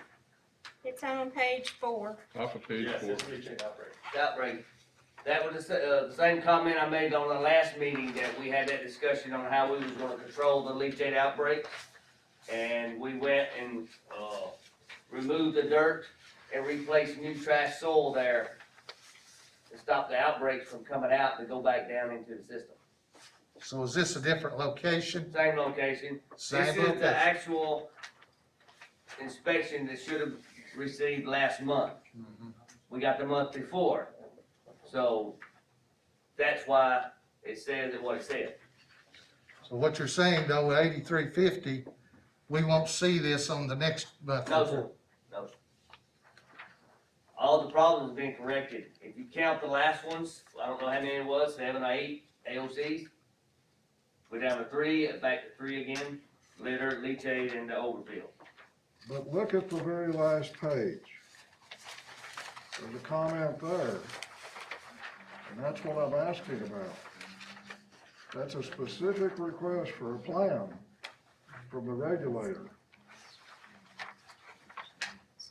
It's on page 4. Top of page Yes, 4. it's leachate outbreak. Outbreak. That was the same comment I made on the last meeting, that we had that discussion on how we was gonna control the leachate outbreak. And we went and, removed the dirt and replaced new trash soil there to stop the outbreaks from coming out and to go back down into the system. So is this a different location? Same location. Same This is location. the actual inspection that should have received last month. We got the month before. So that's why it says what it said. So what you're saying though, 8350 we won't see this on the next monthly No, sir. report. No, sir. All the problems have been corrected. If you count the last ones, I don't know how many it was, 7 or 8 AOCs. We're down to 3, back to 3 again, litter, leachate, and the overfill. But look at the very last page. There's a comment there, and that's what I'm asking about. That's a specific request for a plan from the regulator.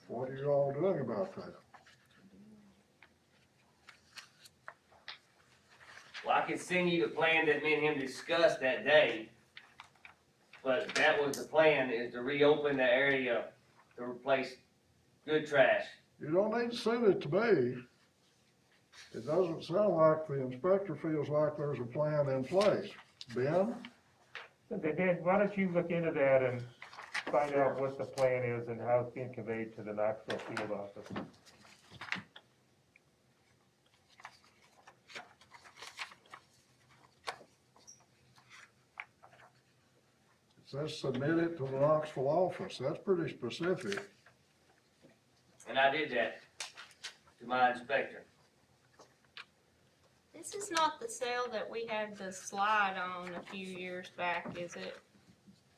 What are you all doing about that? Well, I can send you the plan that me and him discussed that day, but that was the plan, is to reopen the area to replace good trash. You don't need to send it to me. It doesn't sound like the inspector feels like there's a plan in place. Ben? Okay, Dan, why don't you look into that and find out what the plan is and how it's being conveyed to the Knoxville field office. It says submit it to the Knoxville office. That's pretty specific. And I did that to my inspector. This is not the sale that we had the slide on a few years back, is it?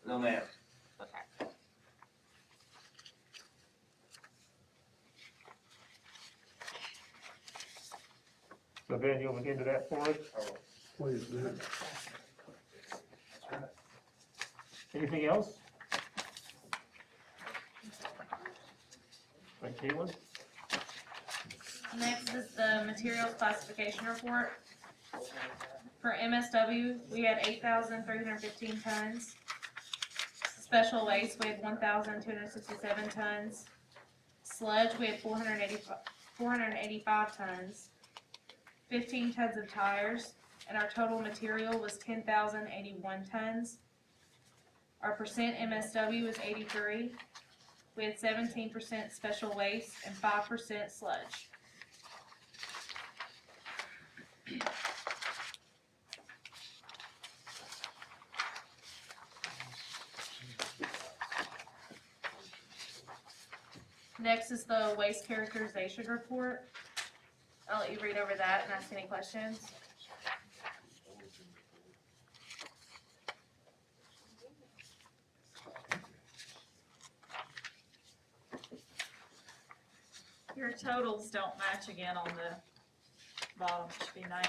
No, ma'am. Okay. So Ben, you'll look into that for us? Please do. Anything else? Thank you, Caitlin. Next is the materials classification report. For MSW, we had 8,315 tons. Special waste, we had 1,267 tons. Sludge, we had 485 tons. 15 tons of tires, and our total material was 10,081 tons. Our percent MSW was 83. We had 17% special waste and 5% sludge. Next is the waste characterization report. I'll let you read over that and ask any questions. Your totals don't match again on the bottom, it should be 99.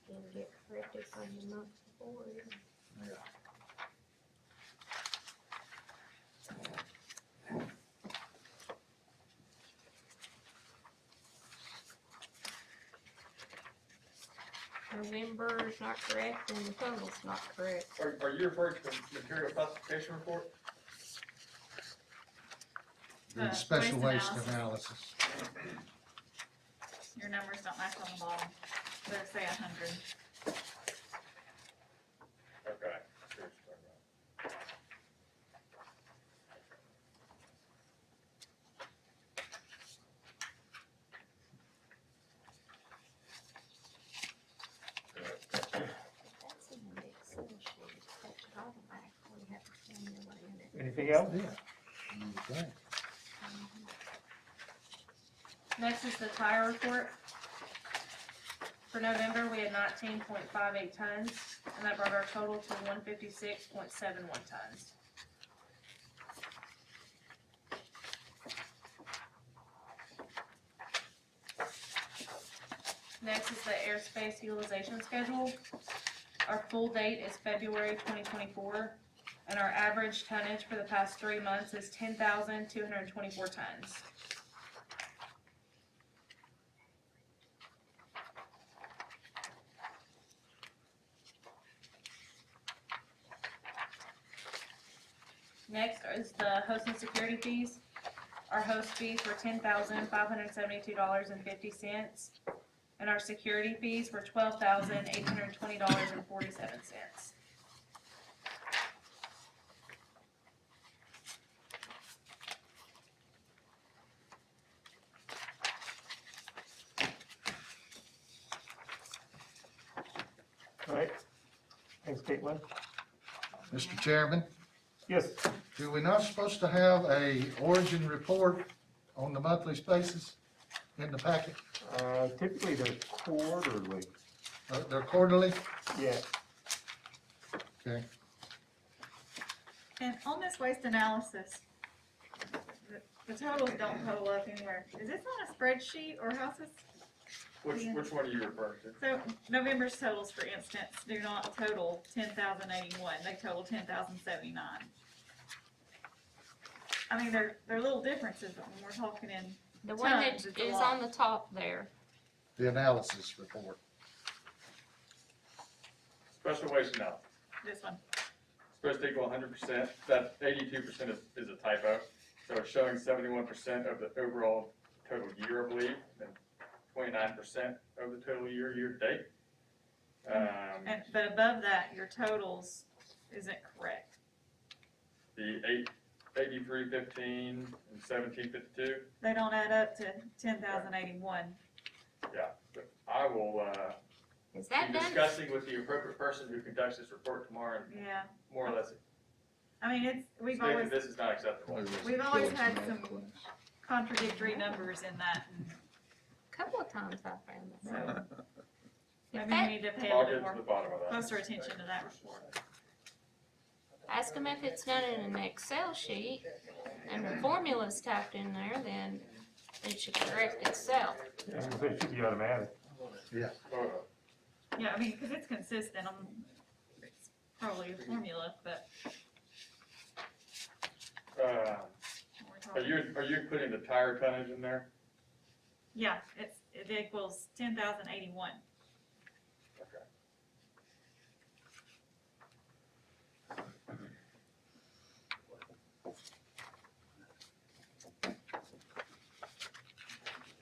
Didn't get corrected from the month before. November is not correct and the total's not correct. Are you referring to the material classification report? The special waste waste analysis. Your numbers don't match on the bottom, they say 100. Okay. That's in the Excel sheet, that's automatically have a formula in it. Anything else? Okay. Next is the tire report. For November, we had 19.58 tons, and that brought our total to 156.71 tons. Next is the airspace utilization schedule. Our full date is February 2024, and our average tonnage for the past 3 months is 10,224 tons. Next is the host and security fees. Our host fees were $10,572.50, and our security fees were $12,820.47. Thanks, Caitlin. Mr. Chairman, Yes, do we not supposed to have a origin report on the monthly basis in the packet? typically they're quarterly, They're quarterly? yeah. Okay. And on this waste analysis, the totals don't total up anywhere. Is this on a spreadsheet or how's this? Which one are you referring to? So November's totals, for instance, do not total 10,081. They total 10,079. I mean, they're little differences, but when we're talking in The one that tons, it's a is lot. on the top there. The analysis report. Special waste analysis. This one. Supposed to equal 100%. That 82% is a typo. So it's showing 71% of the overall total year, I believe, and 29% of the total year to date. But above that, your totals isn't correct. The 8315 and 1752. They don't add up to 10,081. Yeah, but I will Is that be done? discussing with the appropriate person who conducts this report tomorrow, and Yeah. more or less I mean, we've state always, that this is not acceptable. we've always had some contradictory numbers in that. Couple of times I found that. So If maybe we that, need to pay a I'll little get bit to the more bottom of that. closer attention to that report. ask them if it's done in an Excel sheet and the formula's typed in there, then it should correct itself. Yeah, it should be automatic. Oh, Yeah, I mean, because it's consistent, it's probably a formula, but Are we're talking. you putting the tire tonnage in there? Yeah, it equals 10,081. Okay.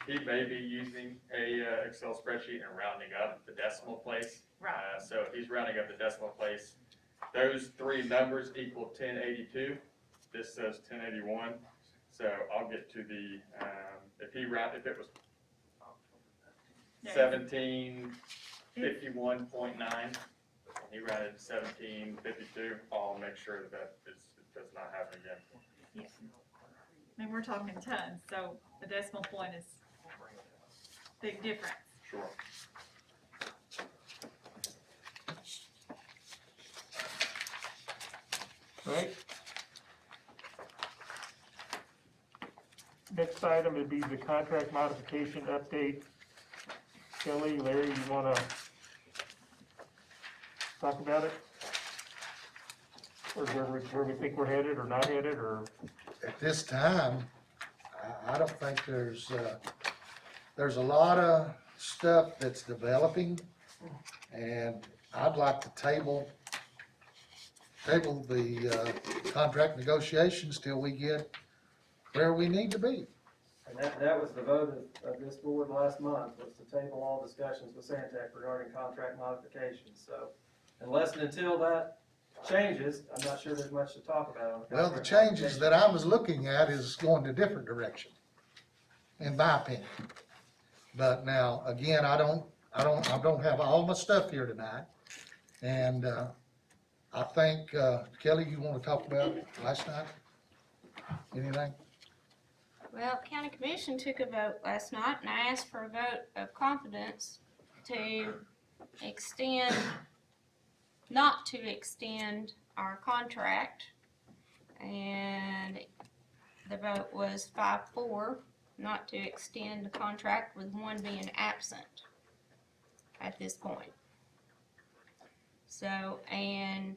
He may be using a Excel spreadsheet and rounding up the decimal place. Right. So if he's rounding up the decimal place, those three numbers equal 1082. This says 1081. So I'll get to the, if it was Yeah. 1751.9, he rounded 1752, I'll make sure that it does not happen again. Yeah. I mean, we're talking tons, so the decimal point is big difference. Sure. Right? Next item would be the contract modification update. Kelly, Larry, you wanna talk about it? Or where we think we're headed or not headed, or? At this time, I don't think there's a lot of stuff that's developing, and I'd like to table the contract negotiations till we get where we need to be. And that was the vote of this board last month, was to table all discussions with Santec regarding contract modifications, so unless and until that changes, I'm not sure there's much to talk about on the Well, the contract changes that I modification. was looking at is going a different direction, in my opinion. But now, again, I don't have all my stuff here tonight, and, I think, Kelly, you wanna talk about last night? Anything? Well, county commission took a vote last night and I asked for a vote of confidence to extend, not to extend our contract. And the vote was 5-4, not to extend the contract, with one being absent at this point. So, and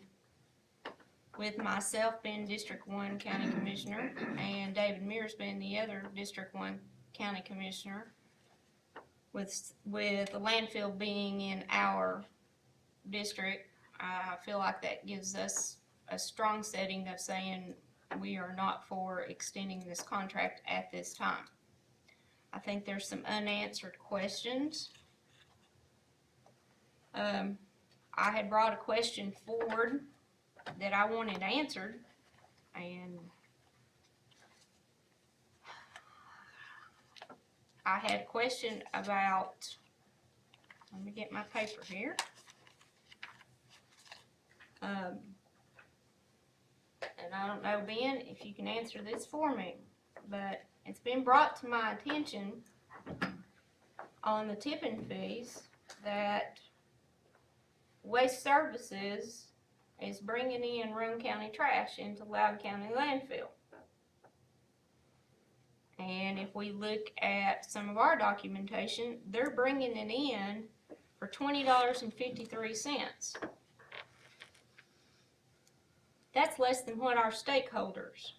with myself being District 1 County Commissioner and David Mears being the other District 1 County Commissioner, with the landfill being in our district, I feel like that gives us a strong setting of saying we are not for extending this contract at this time. I think there's some unanswered questions. I had brought a question forward that I wanted answered, and I had a question about, let me get my paper here. And I don't know, Ben, if you can answer this for me, but it's been brought to my attention on the tipping fees that Waste Services is bringing in Roane County trash into Loudon County landfill. And if we look at some of our documentation, they're bringing it in for $20.53. That's less than what our stakeholders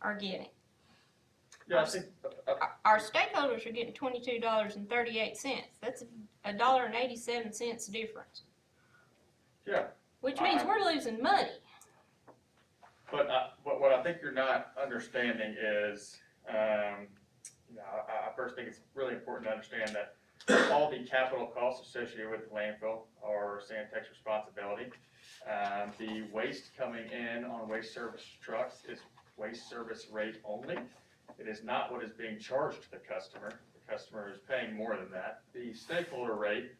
are getting. Yeah, I think, Our stakeholders are getting $22.38. That's $1.87 difference. yeah, Which means we're losing money. but what I think you're not understanding is, I first think it's really important to understand that all the capital costs associated with the landfill are Santec's responsibility. The waste coming in on waste service trucks is waste service rate only. It is not what is being charged to the customer. The customer is paying more than that. The stakeholder rate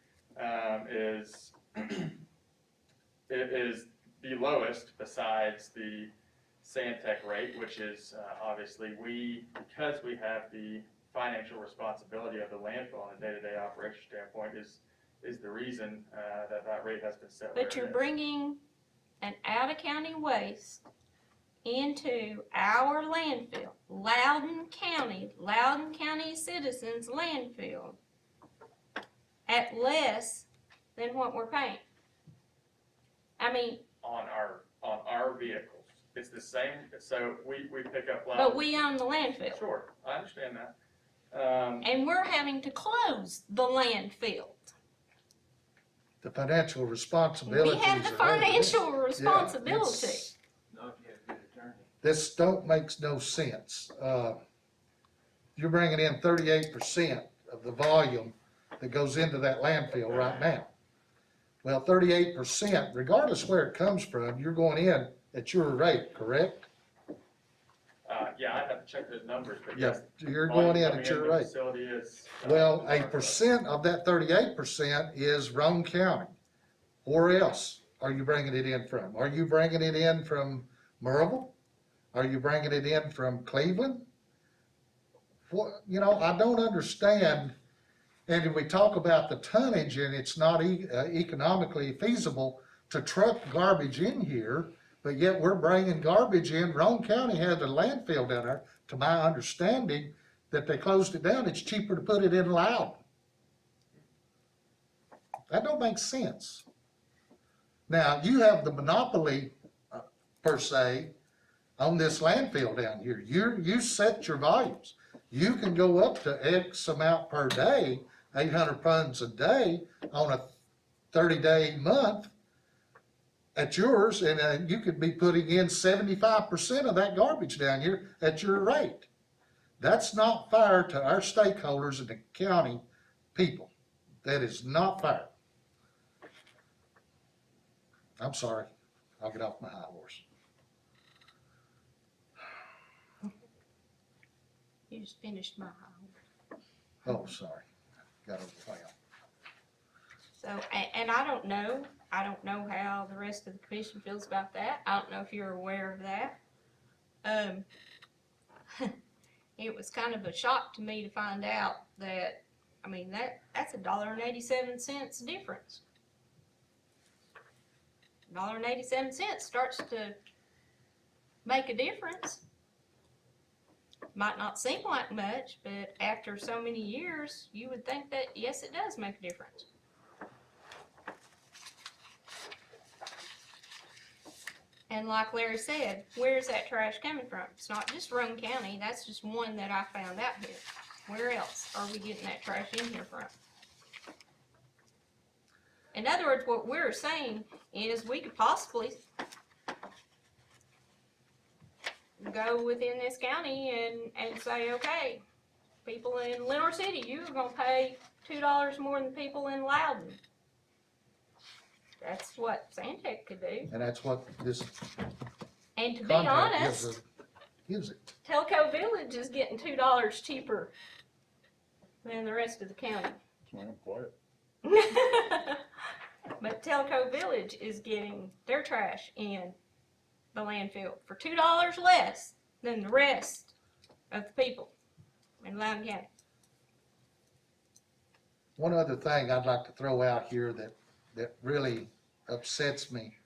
is it is the lowest besides the Santec rate, which is obviously because we have the financial responsibility of the landfill on a day-to-day operation standpoint is the reason that rate has been set. But you're bringing an out-of-county waste into our landfill, Loudon County citizens' landfill, at less than what we're paying. I mean, on our vehicles. It's the same, so we pick up Loudon. but we own the landfill. Sure, I understand that. And we're having to close the landfill. The financial responsibilities. We have the are what it is. financial responsibility. It's- This don't makes no sense. You're bringing in 38% of the volume that goes into that landfill right now. Well, 38%, regardless where it comes from, you're going in at your rate, correct? Yeah, I'd have to check those numbers, but Yeah, yes. you're going in at your The rate. facility is. Well, a percent of that 38% is Roane County. Where else are you bringing it in from? Are you bringing it in from Maryville? Are you bringing it in from Cleveland? What, I don't understand. And if we talk about the tonnage and it's not economically feasible to truck garbage in here, but yet we're bringing garbage in. Roane County had a landfill down there, to my understanding, that they closed it down. It's cheaper to put it in Loudon. That don't make sense. Now, you have the monopoly, per se, on this landfill down here. You set your volumes. You can go up to X amount per day, 800 tons a day on a 30-day month at yours, and you could be putting in 75% of that garbage down here at your rate. That's not fair to our stakeholders and the county people. That is not fair. I'm sorry. I'll get off my high horse. You just finished my high. Oh, sorry. Got overwhelmed. So, and I don't know how the rest of the commission feels about that. I don't know if you're aware of that. It was kind of a shock to me to find out that, that's $1.87 difference. $1.87 starts to make a difference. Might not seem like much, but after so many years, you would think that, yes, it does make a difference. And like Larry said, where's that trash coming from? It's not just Roane County, that's just one that I found out here. Where else are we getting that trash in here from? In other words, what we're saying is we could possibly go within this county and say, okay, people in Lenore City, you're gonna pay $2 more than people in Loudon. That's what Santec could do. And that's what this And to be contract honest, gives it. Telco Village is getting $2 cheaper than the rest of the county. Well, quiet. But Telco Village is getting their trash in the landfill for $2 less than the rest of the people in Loudon County. One other thing I'd like to throw out here that really upsets me,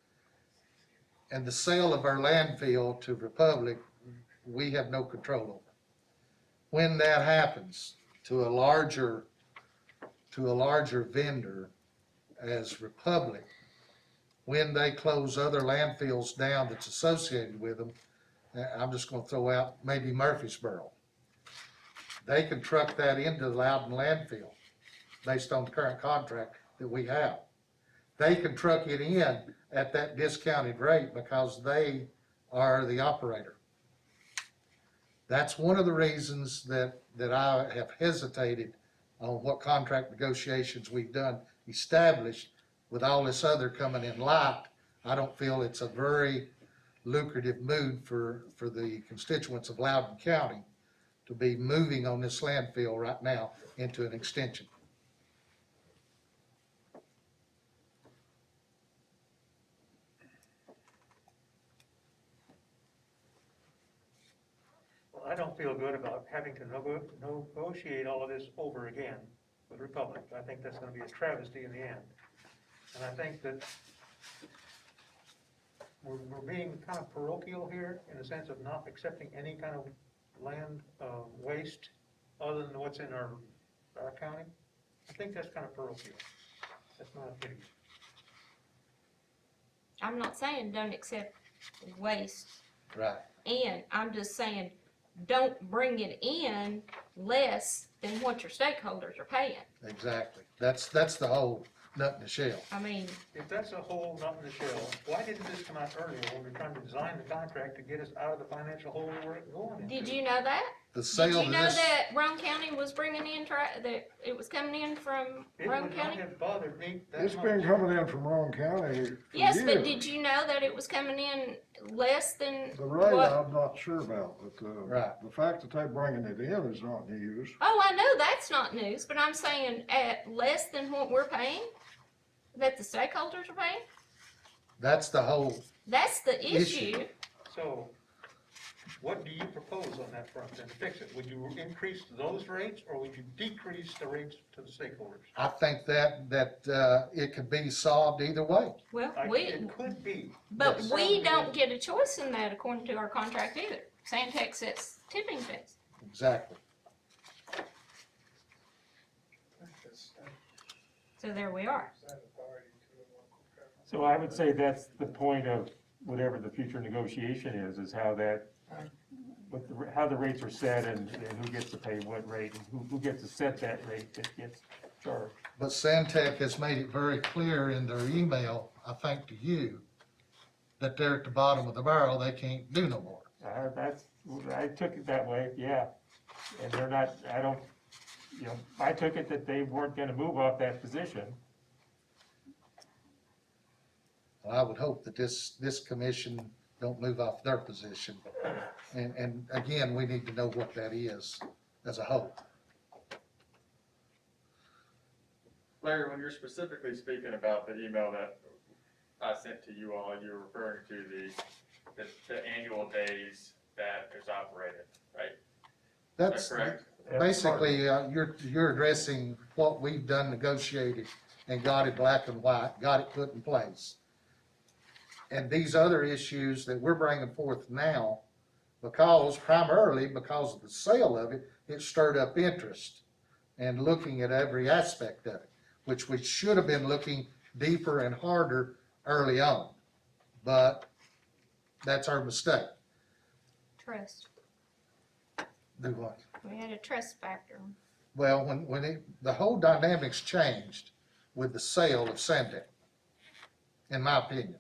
and the sale of our landfill to Republic, we have no control over. When that happens to a larger vendor as Republic, when they close other landfills down that's associated with them, I'm just gonna throw out maybe Murfreesboro. They can truck that into the Loudon landfill based on the current contract that we have. They can truck it in at that discounted rate because they are the operator. That's one of the reasons that I have hesitated on what contract negotiations we've done established. With all this other coming in light, I don't feel it's a very lucrative move for the constituents of Loudon County to be moving on this landfill right now into an extension. Well, I don't feel good about having to negotiate all of this over again with Republic. I think that's gonna be a travesty in the end. And I think that we're being kind of parochial here in the sense of not accepting any kind of land, waste other than what's in our county. I think that's kind of parochial. That's my opinion. I'm not saying don't accept waste, Right. and I'm just saying don't bring it in less than what your stakeholders are paying. Exactly. That's the whole nut in the shell. I mean, If that's a hole not in the shell, why didn't this come out earlier when we were trying to design the contract to get us out of the financial hole we were going into? did you know that? The Did sale you of know this, that Rome County was bringing in, that it was coming in from It Rome would not County? have bothered me that It's much. been coming in from Rowan County for Yes, but years. did you know that it was coming in less than The rate, what? I'm not sure about, but, Right. the fact that they're bringing it in is not news. Oh, I know that's not news, but I'm saying at less than what we're paying, that the stakeholders are paying, that's the whole that's the Issue. issue. So, what do you propose on that front then to fix it? Would you increase those rates or would you decrease the rates to the stakeholders? I think that it could be solved either way. Well, It could be. but Yes. we don't get a choice in that according to our contract either. Sandtech sets tipping fees. Exactly. So there we are. So I would say that's the point of whatever the future negotiation is how that, how the rates are set and who gets to pay what rate, and who gets to set that rate that gets charged. But Sandtech has made it very clear in their email, I think to you, that they're at the bottom of the barrel, they can't do no more. I took it that way, yeah. And they're not, I took it that they weren't gonna move off that position. I would hope that this commission don't move off their position. And again, we need to know what that is as a whole. Larry, when you're specifically speaking about the email that I sent to you all, you're referring to the annual days that is operated, right? Is That's that correct? basically, you're addressing what we've done, negotiated, and got it black and white, got it put in place. And these other issues that we're bringing forth now, primarily because of the sale of it, it stirred up interest and looking at every aspect of it, which we should have been looking deeper and harder early on. But that's our mistake. Trust. Do what? We had a trust factor. Well, the whole dynamics changed with the sale of Sandec, in my opinion.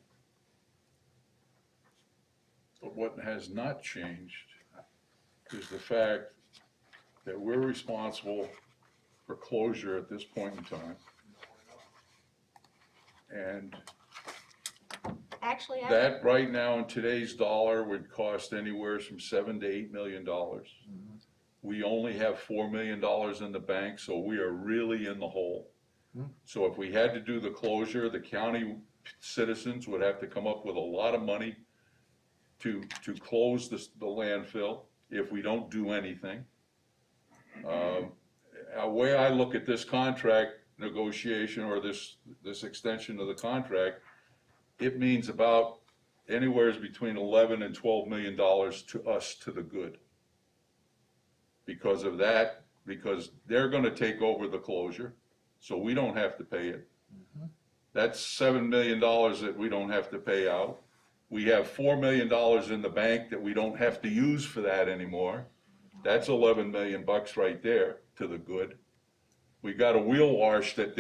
But what has not changed is the fact that we're responsible for closure at this point in time. And Actually, that right now in today's dollar would cost anywhere from $7 to $8 million. We only have $4 million in the bank, so we are really in the hole. So if we had to do the closure, the county citizens would have to come up with a lot of money to close the landfill if we don't do anything. The way I look at this contract negotiation or this extension of the contract, it means about anywhere between 11 and 12 million dollars to us to the good. Because of that, because they're gonna take over the closure, so we don't have to pay it. That's $7 million that we don't have to pay out. We have $4 million in the bank that we don't have to use for that anymore. That's 11 million bucks right there to the good. We got a wheel wash that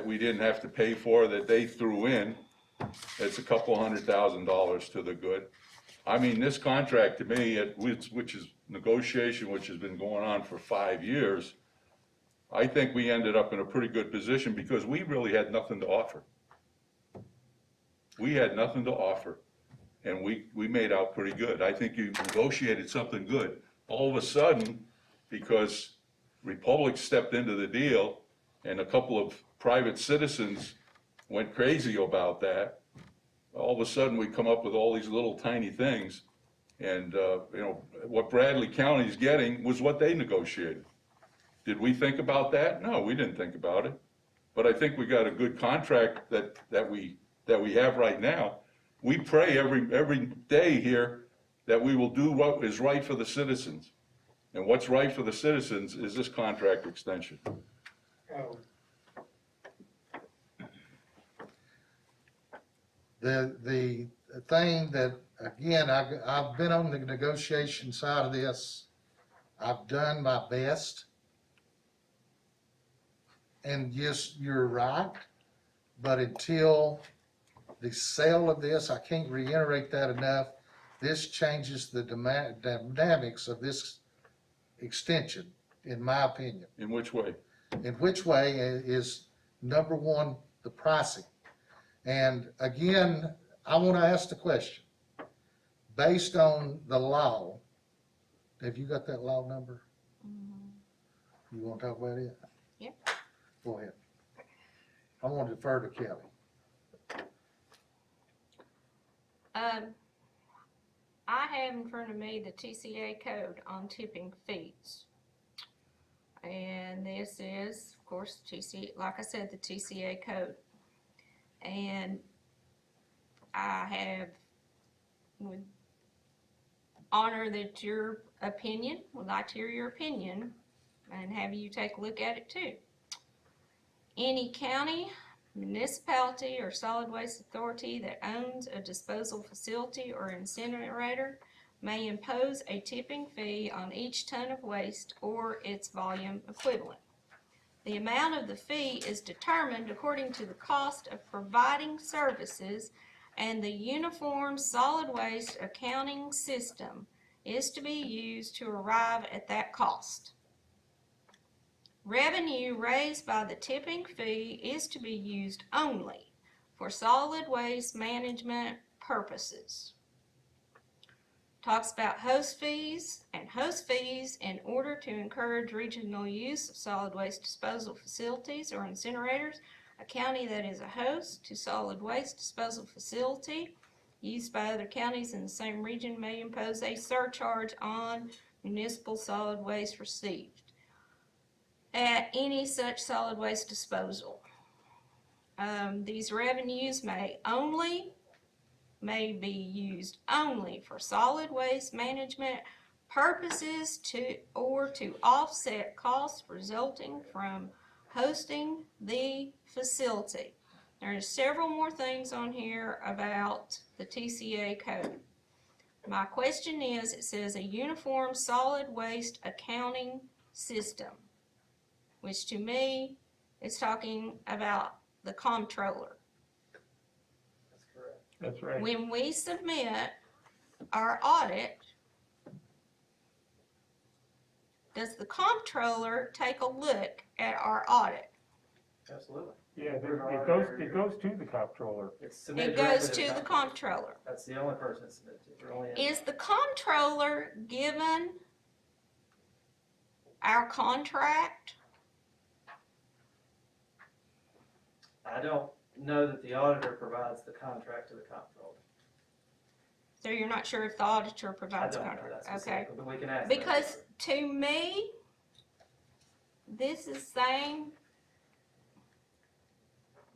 we didn't have to pay for, that they threw in. It's a couple $100,000 to the good. I mean, this contract to me, which is negotiation, which has been going on for 5 years, I think we ended up in a pretty good position because we really had nothing to offer. We had nothing to offer, and we made out pretty good. I think you negotiated something good. All of a sudden, because Republic stepped into the deal and a couple of private citizens went crazy about that, all of a sudden we come up with all these little tiny things. And, what Bradley County's getting was what they negotiated. Did we think about that? No, we didn't think about it. But I think we got a good contract that we have right now. We pray every day here that we will do what is right for the citizens. And what's right for the citizens is this contract extension. The thing that, again, I've been on the negotiation side of this. I've done my best. And yes, you're right, but until the sale of this, I can't reiterate that enough, this changes the dynamics of this extension, in my opinion. In which way? In which way is, number one, the pricing. And again, I want to ask the question, based on the law, have you got that law number? You want to talk about it? Yep. Go ahead. I want to defer to Kelly. I have in front of me the TCA code on tipping fees. And this is, of course, like I said, the TCA code. And I would honor that your opinion, would like to hear your opinion and have you take a look at it too. Any county, municipality, or solid waste authority that owns a disposal facility or incinerator may impose a tipping fee on each ton of waste or its volume equivalent. The amount of the fee is determined according to the cost of providing services, and the uniform solid waste accounting system is to be used to arrive at that cost. Revenue raised by the tipping fee is to be used only for solid waste management purposes. Talks about host fees in order to encourage regional use of solid waste disposal facilities or incinerators. A county that is a host to solid waste disposal facility used by other counties in the same region may impose a surcharge on municipal solid waste received at any such solid waste disposal. These revenues may be used only for solid waste management purposes or to offset costs resulting from hosting the facility. There are several more things on here about the TCA code. My question is, it says a uniform solid waste accounting system, which to me is talking about the comptroller. That's correct. That's right. When we submit our audit, does the comptroller take a look at our audit? Absolutely. Yeah, it goes to the comptroller. It's submitted It goes directly to the comptroller. That's the only person it's submitted to. We're only in- Is the comptroller given our contract I don't know that the auditor provides the contract to the comptroller. So you're not sure if the auditor I provides a don't know contract? that Okay. specifically, but we can ask. that. Because to me, this is saying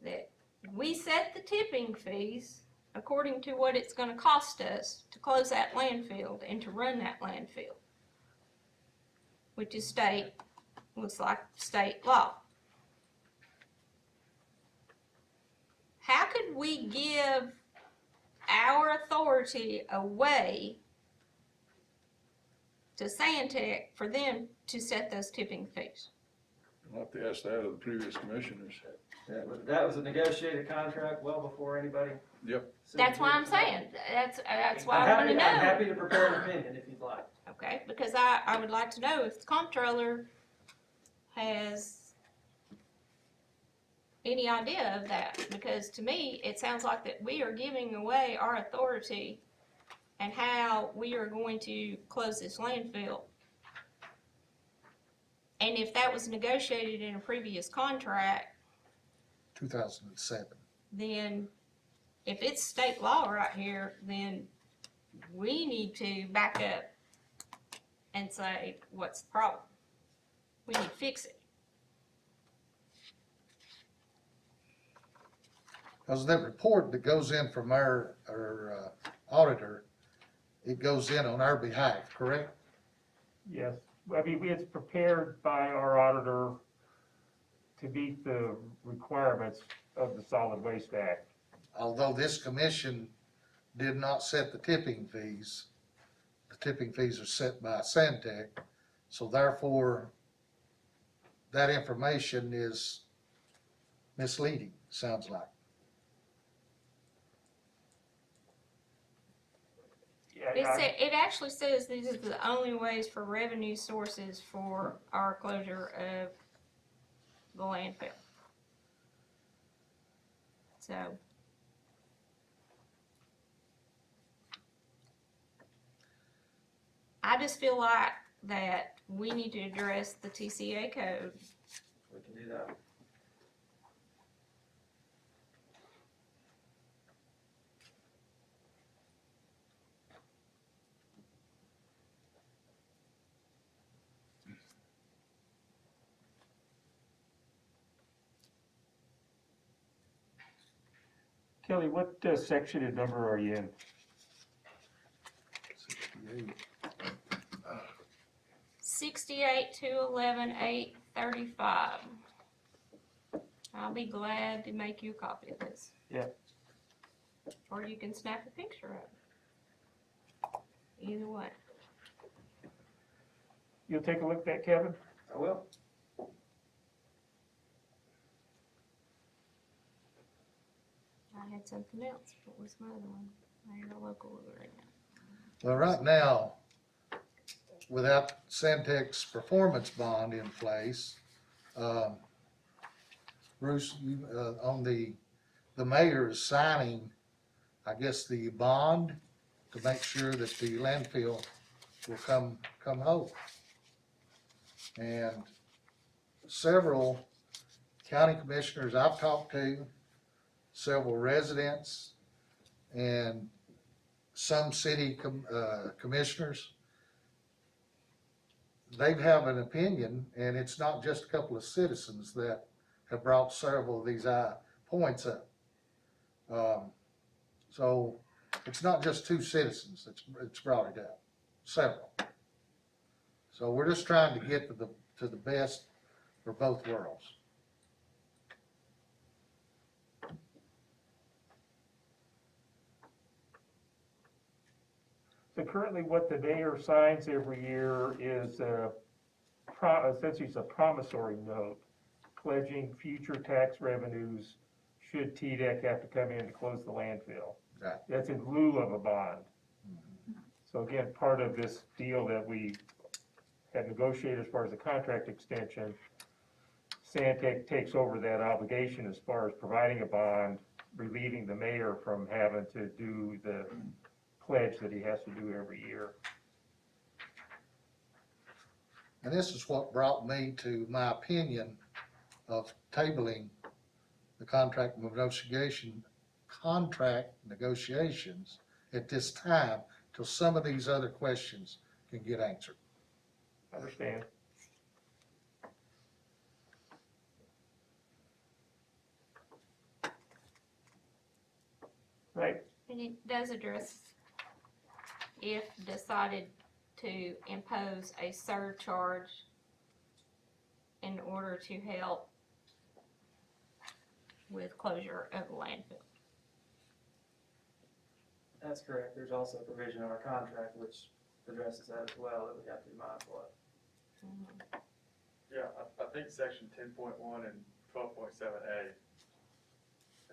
that we set the tipping fees according to what it's gonna cost us to close that landfill and to run that landfill, which is looks like state law. How could we give our authority away to Santec for them to set those tipping fees? I'll have to ask that of the previous commissioners. That was a negotiated contract well before anybody. Yep. That's why I'm saying, that's why I wanna I'm know. happy to prepare an opinion if you'd like. Okay, because I would like to know if the comptroller has any idea of that, because to me, it sounds like that we are giving away our authority and how we are going to close this landfill. And if that was negotiated in a previous contract, 2007. then if it's state law right here, then we need to back up and say, what's the problem? We need to fix it. Because that report that goes in from our auditor, it goes in on our behalf, correct? Yes, I mean, it's prepared by our auditor to meet the requirements of the Solid Waste Act. Although this commission did not set the tipping fees are set by Santec, so therefore, that information is misleading, sounds like. Yeah, It actually says these are the only ways for revenue sources for our closure of the landfill. So. I just feel like that we need to address the TCA code. We can do that. Kelly, what section and number are you in? 68 to 11, 835. I'll be glad to make you a copy of this. Yeah. Or you can snap a picture of it. Either way. You'll take a look at that, Kevin? I will. I had something else. What was my other one? I had a local right now. Well, right now, without Santec's performance bond in place, Bruce, on the mayor is signing, I guess, the bond to make sure that the landfill will come whole. And several county commissioners I've talked to, several residents, and some city commissioners, they have an opinion, and it's not just a couple of citizens that have brought several of these points up. So it's not just two citizens it's brought it up, several. So we're just trying to get to the best for both worlds. So currently what the mayor signs every year is essentially it's a promissory note pledging future tax revenues should TDEC have to come in to close the landfill. Right. That's in lieu of a bond. So again, part of this deal that we had negotiated as far as the contract extension, Santec takes over that obligation as far as providing a bond, relieving the mayor from having to do the pledge that he has to do every year. And this is what brought me to my opinion of tabling the contract negotiations at this time till some of these other questions can get answered. Understand. Right, And it does address if decided to impose a surcharge in order to help with closure of the landfill. That's correct. There's also a provision in our contract which addresses that as well that we have to be mindful of. Yeah, I think section 10.1 and 12.7A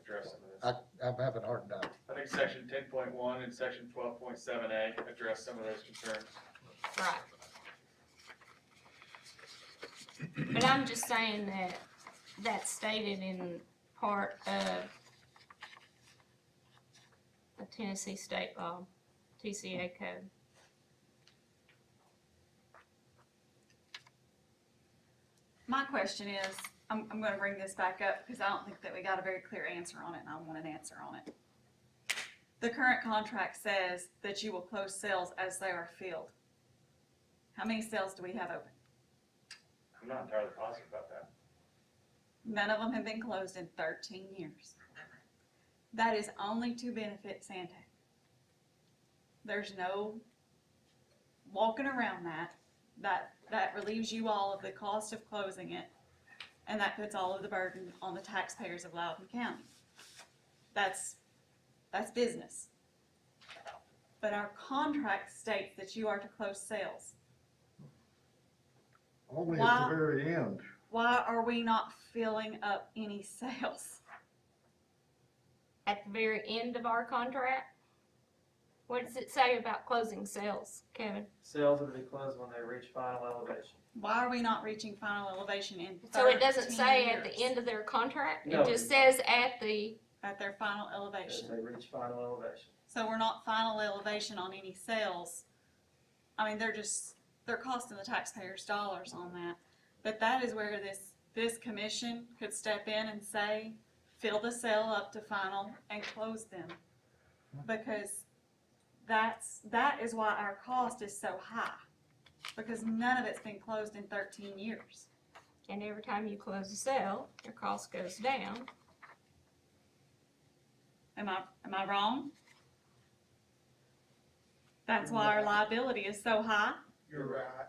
address some of this. I'm having a hard time. I think section 10.1 and section 12.7A address some of those concerns. Right. But I'm just saying that that's stated in part of the Tennessee state law, TCA code. My question is, I'm gonna bring this back up because I don't think that we got a very clear answer on it, and I want an answer on it. The current contract says that you will close sales as they are filled. How many sales do we have open? I'm not entirely positive about that. None of them have been closed in 13 years. That is only to benefit Santec. There's no walking around that. That relieves you all of the cost of closing it, and that puts all of the burden on the taxpayers of Loudon County. That's business. But our contract states that you are to close sales. Only at Wow. the very end. Why are we not filling up any sales? At the very end of our contract? What does it say about closing sales, Kevin? Sales are to be closed when they reach final elevation. Why are we not reaching final elevation in 13 So it doesn't say at the years? end of their contract? No. It just says at the, At their final As elevation. they reach final elevation. So we're not final elevation on any sales. I mean, they're costing the taxpayers dollars on that. But that is where this commission could step in and say, fill the sale up to final and close them. Because that is why our cost is so high. Because none of it's been closed in 13 years. and every time you close a sale, your cost goes down. Am I wrong? That's why our liability is so high. You're right.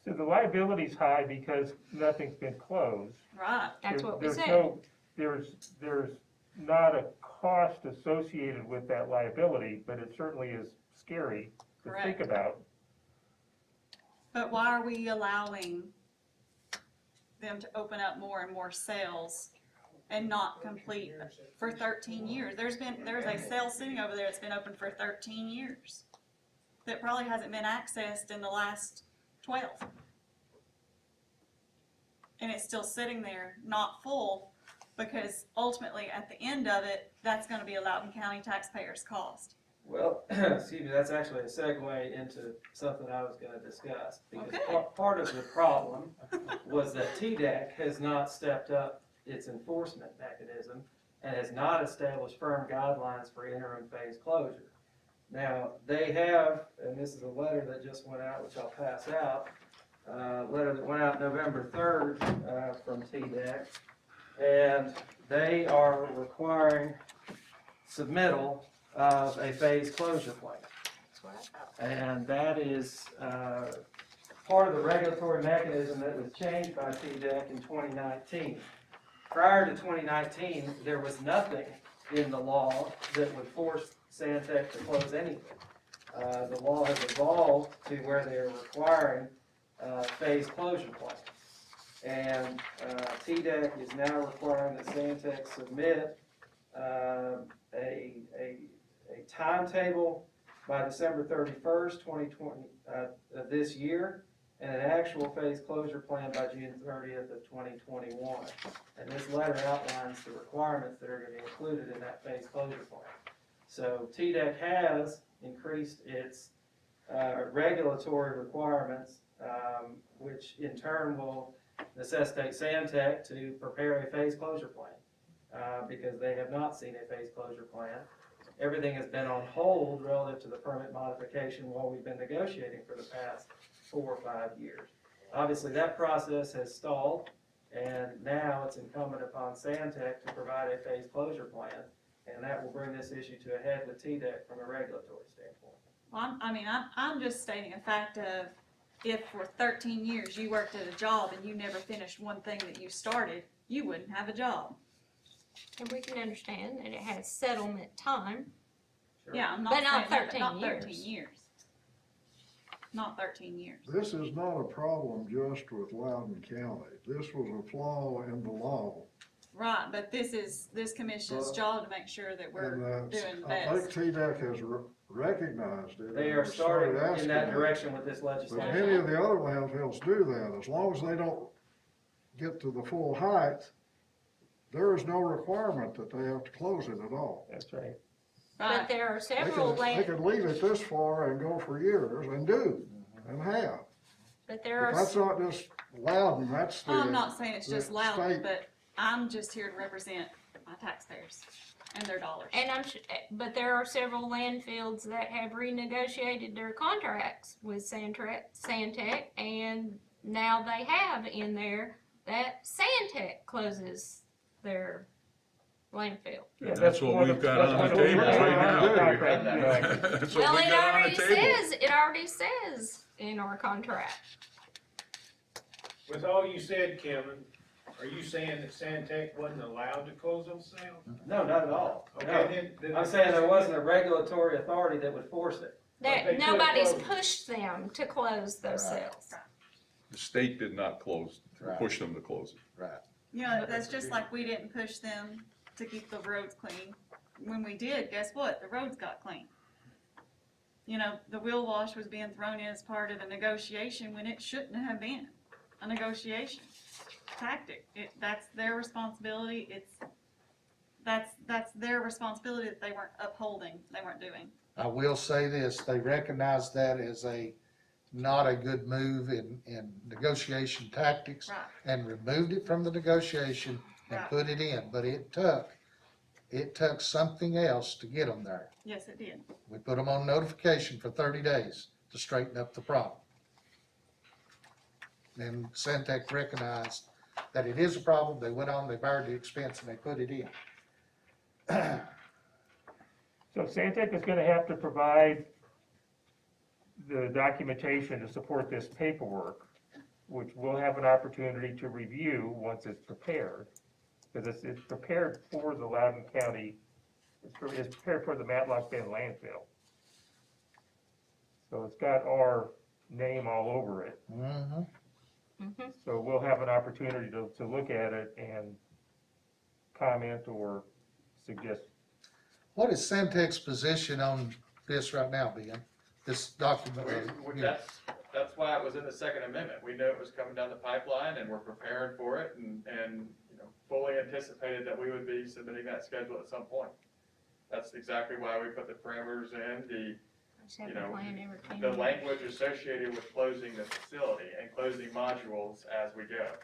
so the liability's high because nothing's been closed. Right. That's what we There's said. no- There's not a cost associated with that liability, but it certainly is scary to think Correct. about. But why are we allowing them to open up more and more sales and not complete for 13 years? There's a sale sitting over there that's been open for 13 years that probably hasn't been accessed in the last 12. And it's still sitting there, not full, because ultimately at the end of it, that's gonna be a Loudon County taxpayers' cost. Well, excuse me, that's actually a segue into something I was gonna discuss. Because Okay. part of the problem was that TDEC has not stepped up its enforcement mechanism and has not established firm guidelines for interim phase closure. Now, they have, and this is a letter that just went out, which I'll pass out, letter that went out November 3rd from TDEC, and they are requiring submittal of a phase closure plan. That's what I thought. And that is part of the regulatory mechanism that was changed by TDEC in 2019. Prior to 2019, there was nothing in the law that would force Santec to close anything. The law has evolved to where they are requiring phase closure plans. And TDEC is now requiring that Santec submit a timetable by December 31st, 2020, of this year, and an actual phase closure plan by June 30th of 2021. And this letter outlines the requirements that are going to be included in that phase closure plan. So TDEC has increased its regulatory requirements, which in turn will necessitate Santec to prepare a phase closure plan. because they have not seen a phase closure plan. Everything has been on hold relative to the permit modification while we've been negotiating for the past 4 or 5 years. Obviously, that process has stalled, and now it's incumbent upon Santec to provide a phase closure plan, and that will bring this issue to a head with TDEC from a regulatory standpoint. Well, I'm just stating a fact of, if for 13 years you worked at a job and you never finished one thing that you started, you wouldn't have a job. And we can understand that it has settlement time. Sure. Yeah, I'm not But not saying that, 13 not years. 13 years. Not 13 years. This is not a problem just with Loudon County. This was a flaw in the law. Right, but this is this commission's job to make sure that we're And doing I best. think TDEC has recognized it. They and are starting in asking that it. direction with this But legislation. many of the other landfills do that. As long as they don't get to the full height, there is no requirement that they have to close it at all. That's right. Right. But there are They several could leave it this far and go for years, and do, and have. but there But are, that's not just Loudon, that's the. I'm not saying it's just the Loudon, state. but I'm just here to represent my taxpayers and their dollars. and but there are several landfills that have renegotiated their contracts with Santec, and now they have in there that Santec closes their landfill. Yeah, That's what one we've of- got that's on one the of table right now. contract, yeah. That's Well, what we it got on already the table. it already says in our contract. With all you said, Kevin, are you saying that Santec wasn't allowed to close those sales? No, not at all. No. Okay, then. I'm saying there wasn't a regulatory authority that would force it. But they That could nobody's close. pushed them to close those sales. The state did not close, push them to close it. You know, that's just like we didn't push them to keep the roads clean. When we did, guess what? The roads got clean. You know, the wheel wash was being thrown in as part of a negotiation when it shouldn't have been a negotiation tactic. That's their responsibility. That's their responsibility that they weren't upholding, they weren't doing. I will say this, they recognize that as not a good move in negotiation tactics, Right. and removed it from the negotiation and Right. put it in, but it took something else to get them there. Yes, it did. We put them on notification for 30 days to straighten up the problem. And Santec recognized that it is a problem, they went on, they borrowed the expense, and they put it in. So Santec is gonna have to provide the documentation to support this paperwork, which we'll have an opportunity to review once it's prepared. Because it's prepared for the Loudon County, it's prepared for the Matlock Bend landfill. So it's got our name all over it. Mhm. Mhm. So we'll have an opportunity to look at it and comment or suggest. What is Santec's position on this right now, Ben? This document? That's why it was in the Second Amendment. We knew it was coming down the pipeline and we're preparing for it and, you know, fully anticipated that we would be submitting that schedule at some point. That's exactly why we put the parameters in, Just have you a know, plan every 10 the years. language associated with closing the facility and closing modules as we go.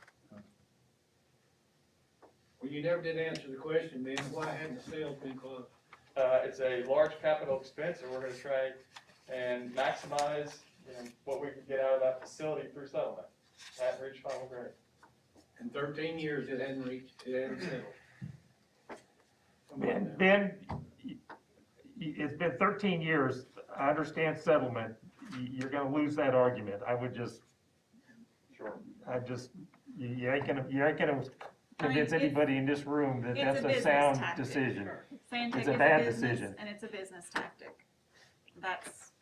Well, you never did answer the question, then, why hadn't the sales been closed? It's a large capital expense and we're gonna try and maximize, you know, what we can get out of that facility through settlement. Hadn't reached final grade. In 13 years, it hadn't settled. Come on now. Ben, it's been 13 years, I understand settlement, you're gonna lose that argument, I would just, Sure. you ain't gonna convince it's- anybody in this room that it's a that's a business sound tactic. decision. Santec It's is a bad business, decision. and it's a business tactic. That's,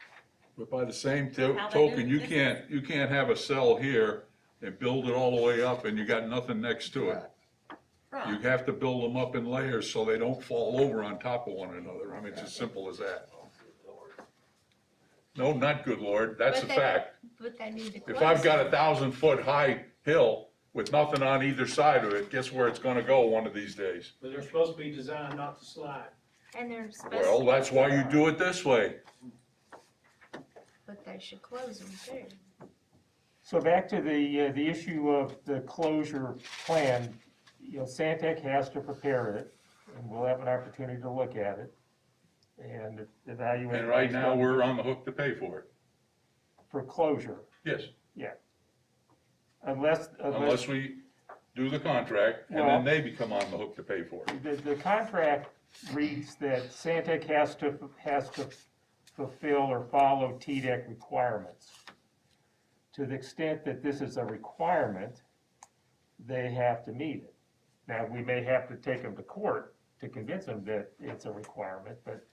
But by the same How they do token, you business. can't have a cell here and build it all the way up and you got nothing next to it. You right. have to build them up in layers so they don't fall over on top of one another. I mean, it's as simple as that. No, not good Lord, that's a But they- fact. But they need to close. If I've got a 1,000-foot high hill with nothing on either side of it, guess where it's gonna go one of these days? But they're supposed to be designed not to slide. And they're supposed Well, to, that's why you do it this way. but they should close them too. So back to the issue of the closure plan, you know, Santec has to prepare it, and we'll have an opportunity to look at it and evaluate. And right based now, on- we're on the hook to pay for it. For closure, Yes, unless we do the contract, and Well- then they become on the hook to pay for it. the contract reads that Santec has to fulfill or follow TDEC requirements. To the extent that this is a requirement, they have to meet it. Now, we may have to take them to court to convince them that it's a requirement, but,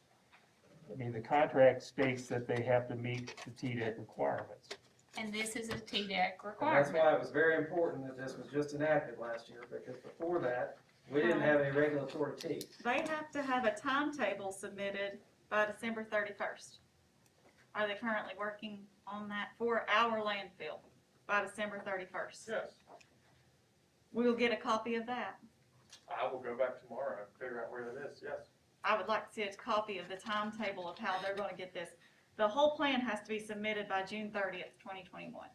I mean, the contract states that they have to meet the TDEC requirements. And this is a TDEC And that's requirement. why it was very important that this was just enacted last year, because before that, we didn't have any regulatory teeth. They have to have a timetable submitted by December 31st. Are they currently working on that for our landfill by December 31st? Yes, We'll get a copy of that. I will go back tomorrow and figure out where it is, yes. I would like to see a copy of the timetable of how they're gonna get this. The whole plan has to be submitted by June 30th, 2021,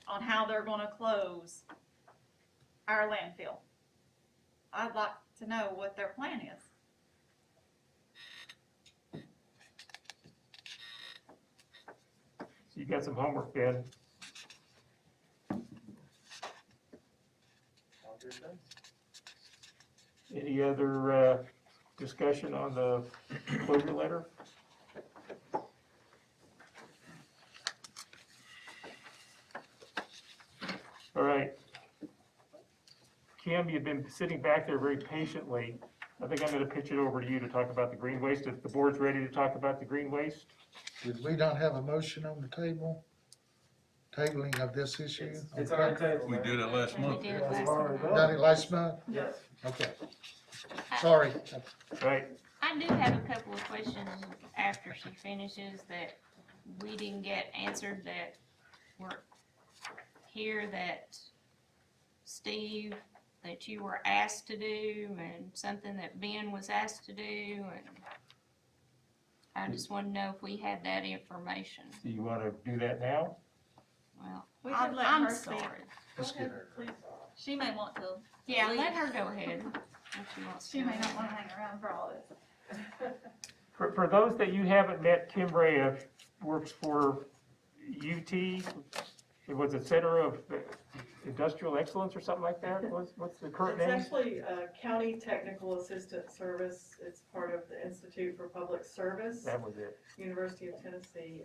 on how they're gonna close our landfill. I'd like to know what their plan is. So you got some homework, Ben. I'll do that. Any other discussion on the closure letter? All right. Kim, you've been sitting back there very patiently. I think I'm gonna pitch it over to you to talk about the green waste. If the board's ready to talk about the green waste? Did we not have a motion on the table? Tabling of this issue? It's already tabled. We did it last And we month. did it last month. Done it last month? Yes. Okay. Sorry. Right, I do have a couple of questions after she finishes that we didn't get answered that were here that Steve, that you were asked to do and something that Ben was asked to do and I just wanna know if we had that information. do you wanna do that now? Well, I'd let I'm her speak. sorry. Let's get her. She may want to. Yeah, leave. let her go ahead. If she wants to She go may not ahead. wanna hang around for all this. For those that you haven't met, Kim Rea works for UT, it was a Center of Industrial Excellence or something like that? What's the current It's name? actually a County Technical Assistant Service. It's part of the Institute for Public Service, That was it. University of Tennessee.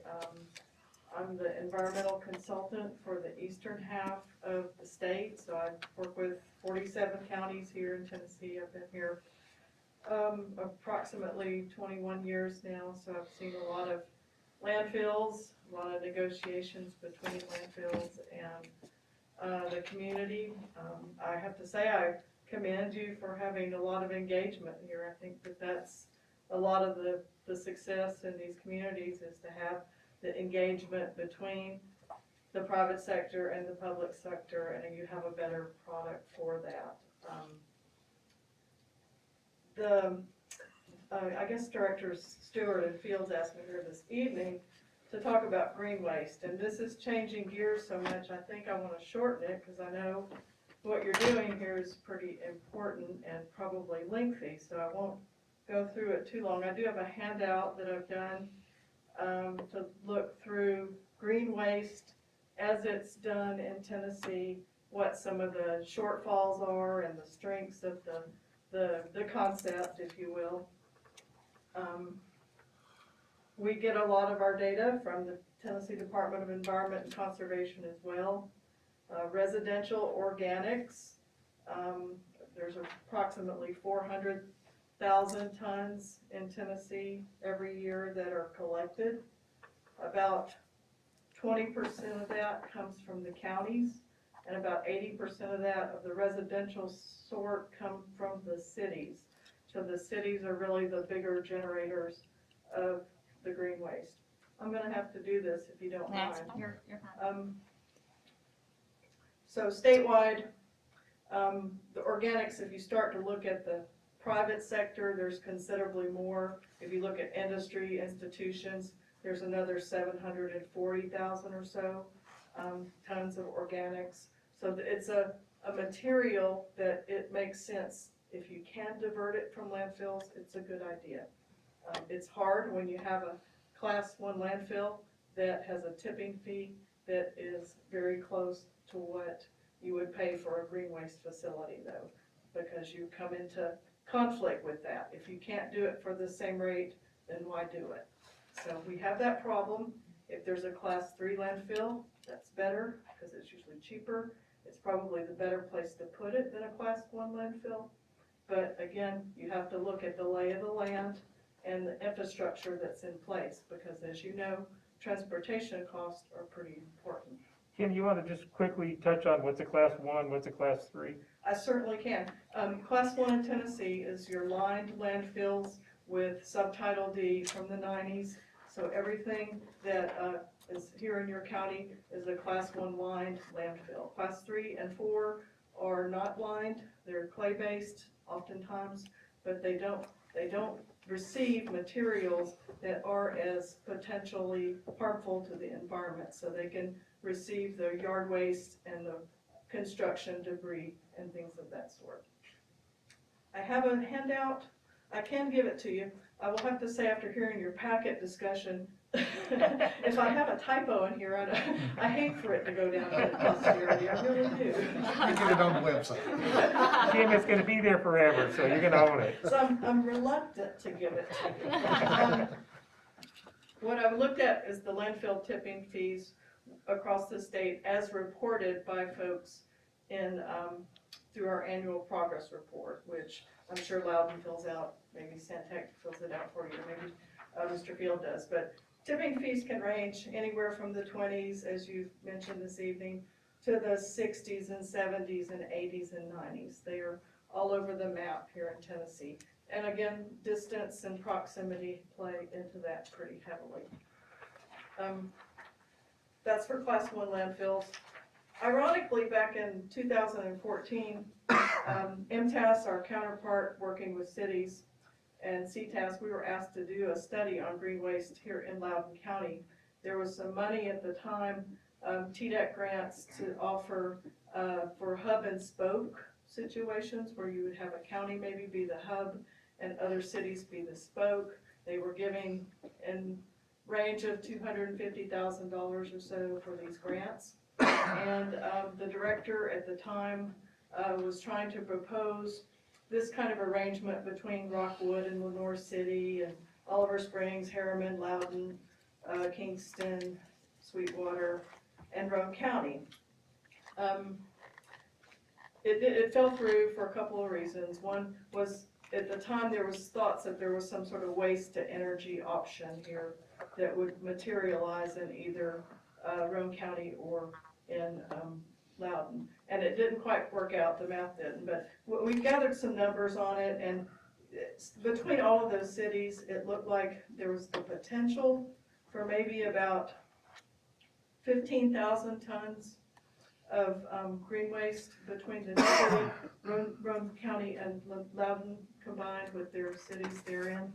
I'm the environmental consultant for the eastern half of the state, so I work with 47 counties here in Tennessee. I've been here approximately 21 years now, so I've seen a lot of landfills, a lot of negotiations between landfills and the community. I have to say, I commend you for having a lot of engagement here. I think that that's a lot of the success in these communities is to have the engagement between the private sector and the public sector, and you have a better product for that. I guess Directors Stewart and Fields asked me here this evening to talk about green waste, and this is changing gears so much, I think I want to shorten it, because I know what you're doing here is pretty important and probably lengthy, so I won't go through it too long. I do have a handout that I've done to look through green waste as it's done in Tennessee, what some of the shortfalls are and the strengths of the concept, if you will. We get a lot of our data from the Tennessee Department of Environment and Conservation as well. Residential organics, there's approximately 400,000 tons in Tennessee every year that are collected. About 20% of that comes from the counties, and about 80% of that of the residential sort come from the cities. So the cities are really the bigger generators of the green waste. I'm gonna have to do this if you don't mind. That's fine. You're fine. So statewide, the organics, if you start to look at the private sector, there's considerably more. If you look at industry, institutions, there's another 740,000 or so tons of organics. So it's a a material that it makes sense. If you can divert it from landfills, it's a good idea. It's hard when you have a class 1 landfill that has a tipping fee that is very close to what you would pay for a green waste facility though, because you come into conflict with that. If you can't do it for the same rate, then why do it? So we have that problem. If there's a class 3 landfill, that's better because it's usually cheaper. It's probably the better place to put it than a class 1 landfill. But again, you have to look at the lay of the land and the infrastructure that's in place, because as you know, transportation costs are pretty important. Kim, you want to just quickly touch on what's a class 1, what's a class 3? I certainly can. Class 1 in Tennessee is your lined landfills with subtitle D from the 90s. So everything that is here in your county is a class 1 lined landfill. Class 3 and 4 are not lined. They're clay-based oftentimes, but they don't receive materials that are as potentially harmful to the environment. So they can receive the yard waste and the construction debris and things of that sort. I have a handout. I can give it to you. I will have to say, after hearing your packet discussion, if I have a typo in here, I hate for it to go down to the posterity. I really do. You get it on the website. Kim, it's going to be there forever, so you're going to own it. So I'm reluctant to give it to you. What I've looked at is the landfill tipping fees across the state as reported by folks in through our annual progress report, which I'm sure Loudon fills out, maybe Santec fills it out for you, maybe Mr. Field does. But tipping fees can range anywhere from the 20s, as you mentioned this evening, to the 60s and 70s and 80s and 90s. They are all over the map here in Tennessee. And again, distance and proximity play into that pretty heavily. That's for class 1 landfills. Ironically, back in 2014, MTAS, our counterpart working with cities, and CTAS, we were asked to do a study on green waste here in Loudon County. There was some money at the time, TDEC grants to offer for hub and spoke situations where you would have a county maybe be the hub and other cities be the spoke. They were giving in range of $250,000 or so for these grants. And the director at the time was trying to propose this kind of arrangement between Rockwood and Lenore City and Oliver Springs, Harriman, Loudon, Kingston, Sweetwater, and Roane County. It fell through for a couple of reasons. One was, at the time, there was thoughts that there was some sort of waste to energy option here that would materialize in either Roane County or in Loudon. And it didn't quite work out, the math didn't, but we gathered some numbers on it, and between all of those cities, it looked like there was the potential for maybe about 15,000 tons of green waste between the city, Roane County and Loudon combined with their cities therein.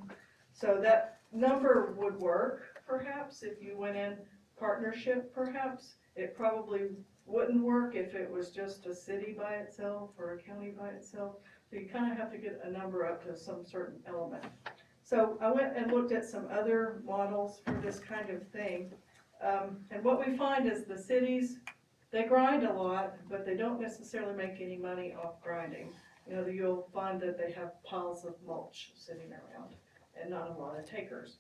So that number would work, perhaps, if you went in partnership, perhaps. It probably wouldn't work if it was just a city by itself or a county by itself. So you kind of have to get a number up to some certain element. So I went and looked at some other models for this kind of thing. And what we find is the cities, they grind a lot, but they don't necessarily make any money off grinding. You know, you'll find that they have piles of mulch sitting around and not a lot of takers.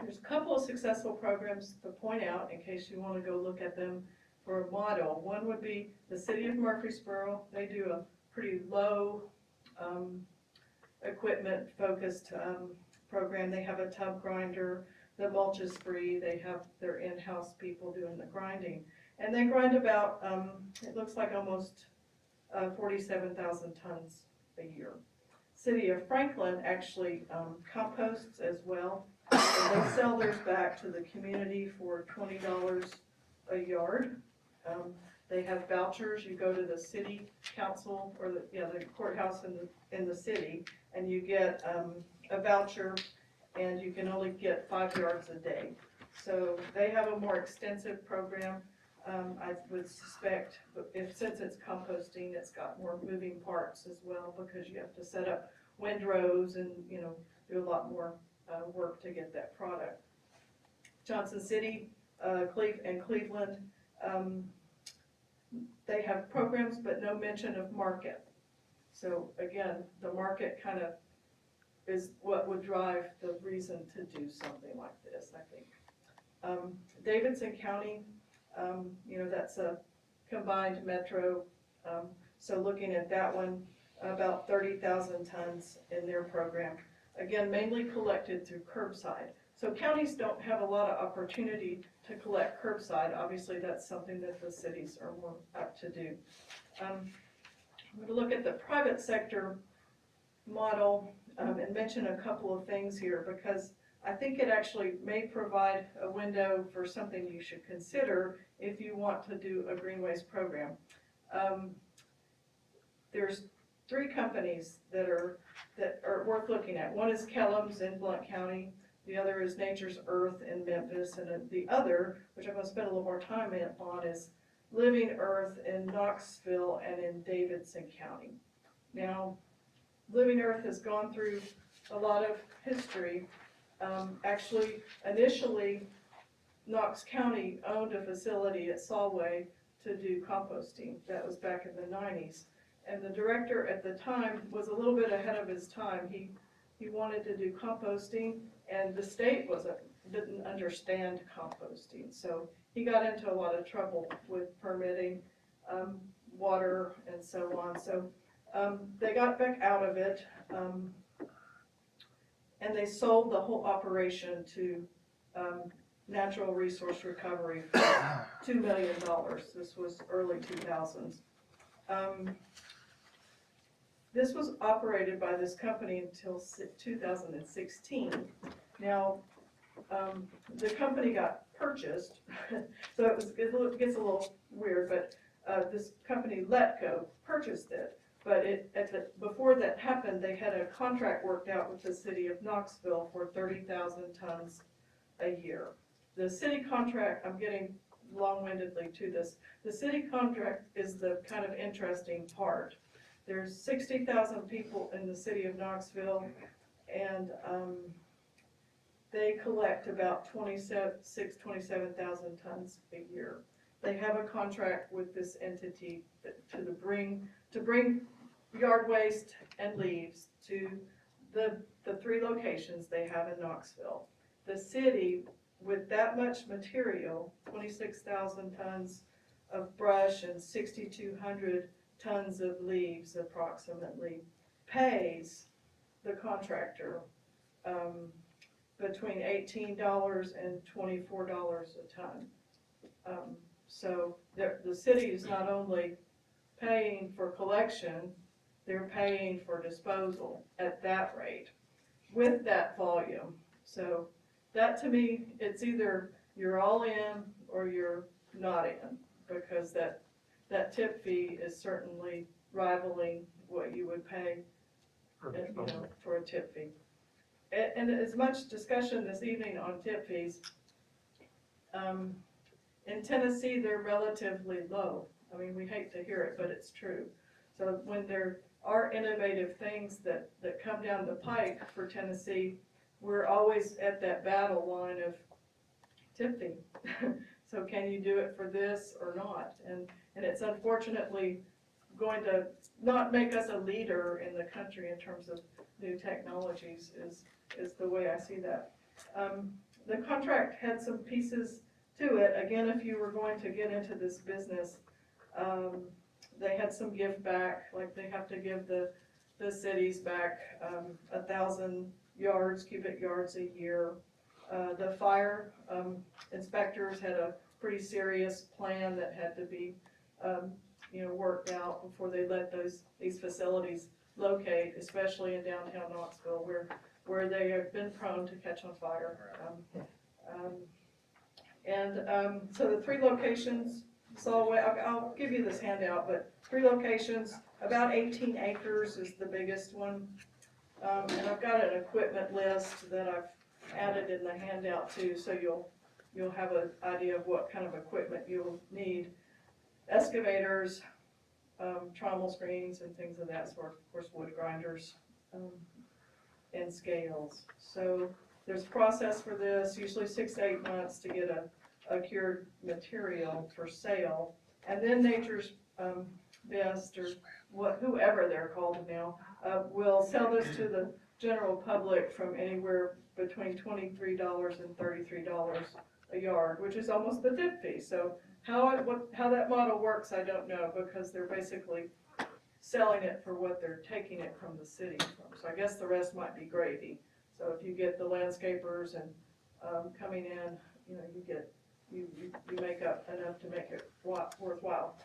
There's a couple of successful programs to point out in case you want to go look at them for a model. One would be the city of Murfreesboro. They do a pretty low equipment focused program. They have a tub grinder. The mulch is free. They have their in-house people doing the grinding. And they grind about, it looks like almost 47,000 tons a year. City of Franklin actually composts as well. So they sell theirs back to the community for $20 a yard. They have vouchers. You go to the city council or the courthouse in the city, and you get a voucher, and you can only get 5 yards a day. So they have a more extensive program. I would suspect, since it's composting, it's got more moving parts as well, because you have to set up windrows and, do a lot more, work to get that product. Johnson City, and Cleveland, they have programs, but no mention of market. So again, the market kind of is what would drive the reason to do something like this, I think. Davidson County, that's a combined metro, so looking at that one, about 30,000 tons in their program. Again, mainly collected through curbside. So counties don't have a lot of opportunity to collect curbside. Obviously, that's something that the cities are more apt to do. I'm going to look at the private sector model and mention a couple of things here, because I think it actually may provide a window for something you should consider if you want to do a green waste program. There's 3 companies that are worth looking at. One is Kellum's in Blount County. The other is Nature's Earth in Memphis, and the other, which I'm going to spend a little more time on, is Living Earth in Knoxville and in Davidson County. Now, Living Earth has gone through a lot of history. Actually, initially, Knox County owned a facility at Solway to do composting. That was back in the 90s. And the director at the time was a little bit ahead of his time. He wanted to do composting, and the state didn't understand composting. So he got into a lot of trouble with permitting, water, and so on. So they got back out of it, and they sold the whole operation to Natural Resource Recovery for $2 million. This was early 2000s. This was operated by this company until 2016. Now, the company got purchased, so it gets a little weird, but this company, Letco, purchased it. But before that happened, they had a contract worked out with the city of Knoxville for 30,000 tons a year. The city contract, I'm getting long-windedly to this, the city contract is the kind of interesting part. There's 60,000 people in the city of Knoxville, and they collect about 27,000 tons a year. They have a contract with this entity to bring yard waste and leaves to the 3 locations they have in Knoxville. The city, with that much material, 26,000 tons of brush and 6,200 tons of leaves approximately, pays the contractor between $18 and $24 a ton. So the city is not only paying for collection, they're paying for disposal at that rate with that volume. So that, to me, it's either you're all in or you're not in, because that tip fee is certainly rivaling what you would pay for a tip fee. And as much discussion this evening on tip fees, in Tennessee they're relatively low. I mean, we hate to hear it, but it's true. So when there are innovative things that come down the pike for Tennessee, we're always at that battle line of tip fee. So can you do it for this or not? And it's unfortunately going to not make us a leader in the country in terms of new technologies is the way I see that. The contract had some pieces to it. Again, if you were going to get into this business, they had some give back, like they have to give the cities back 1,000 cubic yards a year. The fire inspectors had a pretty serious plan that had to be worked out before they let these facilities locate, especially in downtown Knoxville, where they have been prone to catch on fire. So the 3 locations, I'll give you this handout, but 3 locations, about 18 acres is the biggest one. And I've got an equipment list that I've added in the handout too, so you'll have an idea of what kind of equipment you'll need. Excavators, trommel screens and things of that sort, of course, wood grinders, and scales. So there's a process for this, usually 6 to 8 months to get a cured material for sale. And then Nature's Best, or whoever they're called now, will sell this to the general public from anywhere between $23 and $33 a yard, which is almost the tip fee. So how that model works, I don't know, because they're basically selling it for what they're taking it from the city from. So I guess the rest might be gravy. So if you get the landscapers and coming in, you know, you make up enough to make it worthwhile.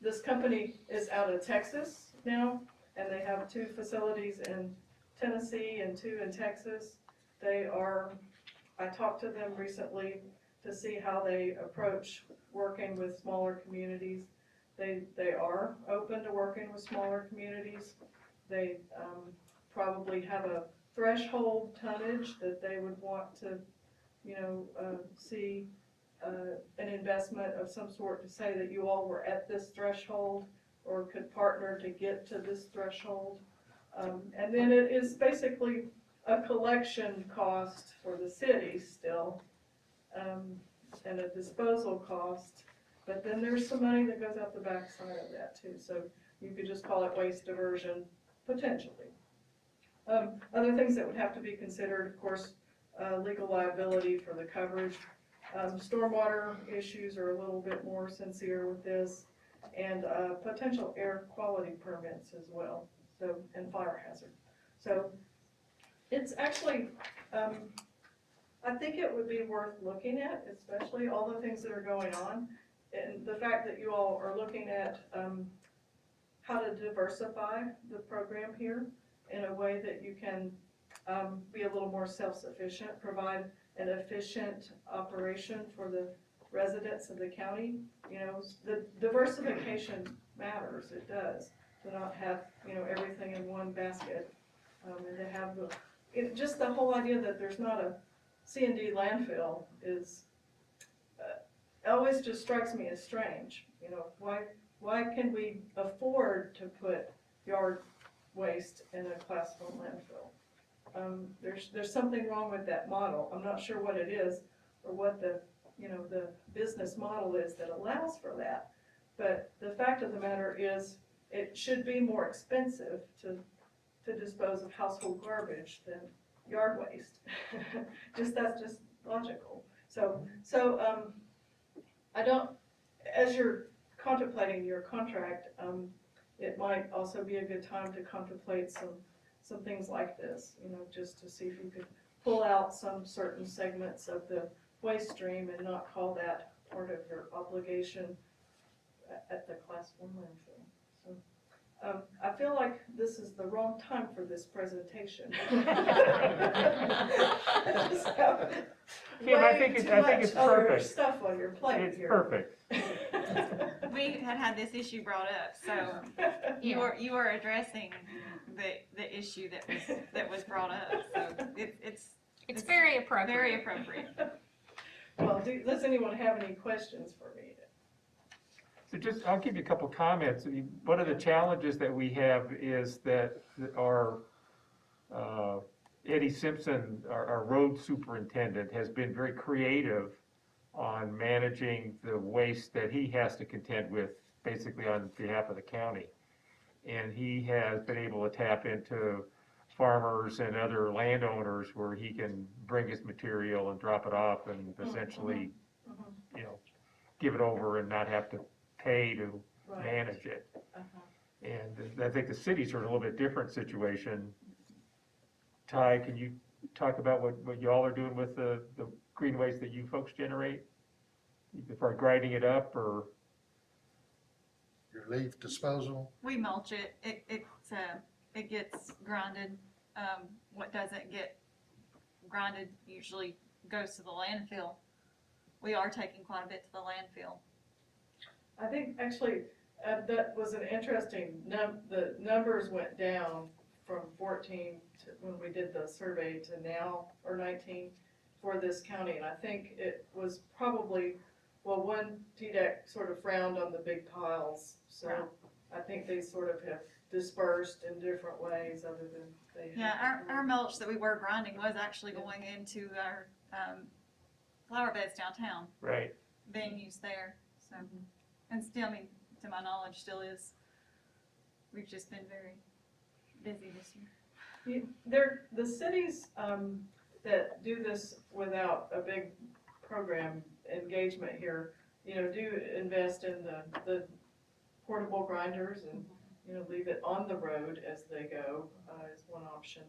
This company is out of Texas now, and they have 2 facilities in Tennessee and 2 in Texas. I talked to them recently to see how they approach working with smaller communities. They are open to working with smaller communities. They probably have a threshold tonnage that they would want to, see an investment of some sort to say that you all were at this threshold or could partner to get to this threshold. And then it is basically a collection cost for the city still, and a disposal cost. But then there's some money that goes out the backside of that too. So you could just call it waste diversion, potentially. Other things that would have to be considered, of course, legal liability for the coverage. Stormwater issues are a little bit more sincere with this, and potential air quality permits as well, so, and fire hazard. So it's actually, I think it would be worth looking at, especially all the things that are going on, and the fact that you all are looking at how to diversify the program here in a way that you can be a little more self-sufficient, provide an efficient operation for the residents of the county. You know, the diversification matters, it does, to not have, everything in one basket, and to have just the whole idea that there's not a C&D landfill is, always just strikes me as strange. Why can we afford to put yard waste in a class 1 landfill? There's something wrong with that model. I'm not sure what it is or what the business model is that allows for that. But the fact of the matter is, it should be more expensive to dispose of household garbage than yard waste. That's just logical. So I don't, as you're contemplating your contract, it might also be a good time to contemplate some things like this, just to see if you could pull out some certain segments of the waste stream and not call that part of your obligation at the class 1 landfill. So I feel like this is the wrong time for this presentation. Kim, I think it's perfect. Stuff on your plate It's here. perfect. We had this issue brought up, so you were addressing the issue that was brought up. So It's very appropriate. Very appropriate. Well, does anyone have any questions for me? So I'll give you a couple comments. One of the challenges that we have is that our Eddie Simpson, our road superintendent, has been very creative on managing the waste that he has to contend with, basically on behalf of the county. And he has been able to tap into farmers and other landowners where he can bring his material and drop it off and essentially, give it over and not have to pay to manage it. And I think the cities are in a little bit different situation. Ty, can you talk about what y'all are doing with the green waste that you folks generate? For grinding it up or? Your leaf disposal? We mulch it. It gets grinded. What doesn't get grinded usually goes to the landfill. We are taking quite a bit to the landfill. I think actually that was an interesting, the numbers went down from 14 to when we did the survey to now, or 19, for this county, and I think it was probably, well, one TDEC sort of frowned on the big piles, so Right. I think they sort of have dispersed in different ways other than they. Yeah, our mulch that we were grinding was actually going into our, flower beds downtown, Right. being used there, so. And still, I mean, to my knowledge, still is. We've just been very busy this year. The cities, that do this without a big program engagement here, you know, do invest in the portable grinders and, you know, leave it on the road as they go, is one option,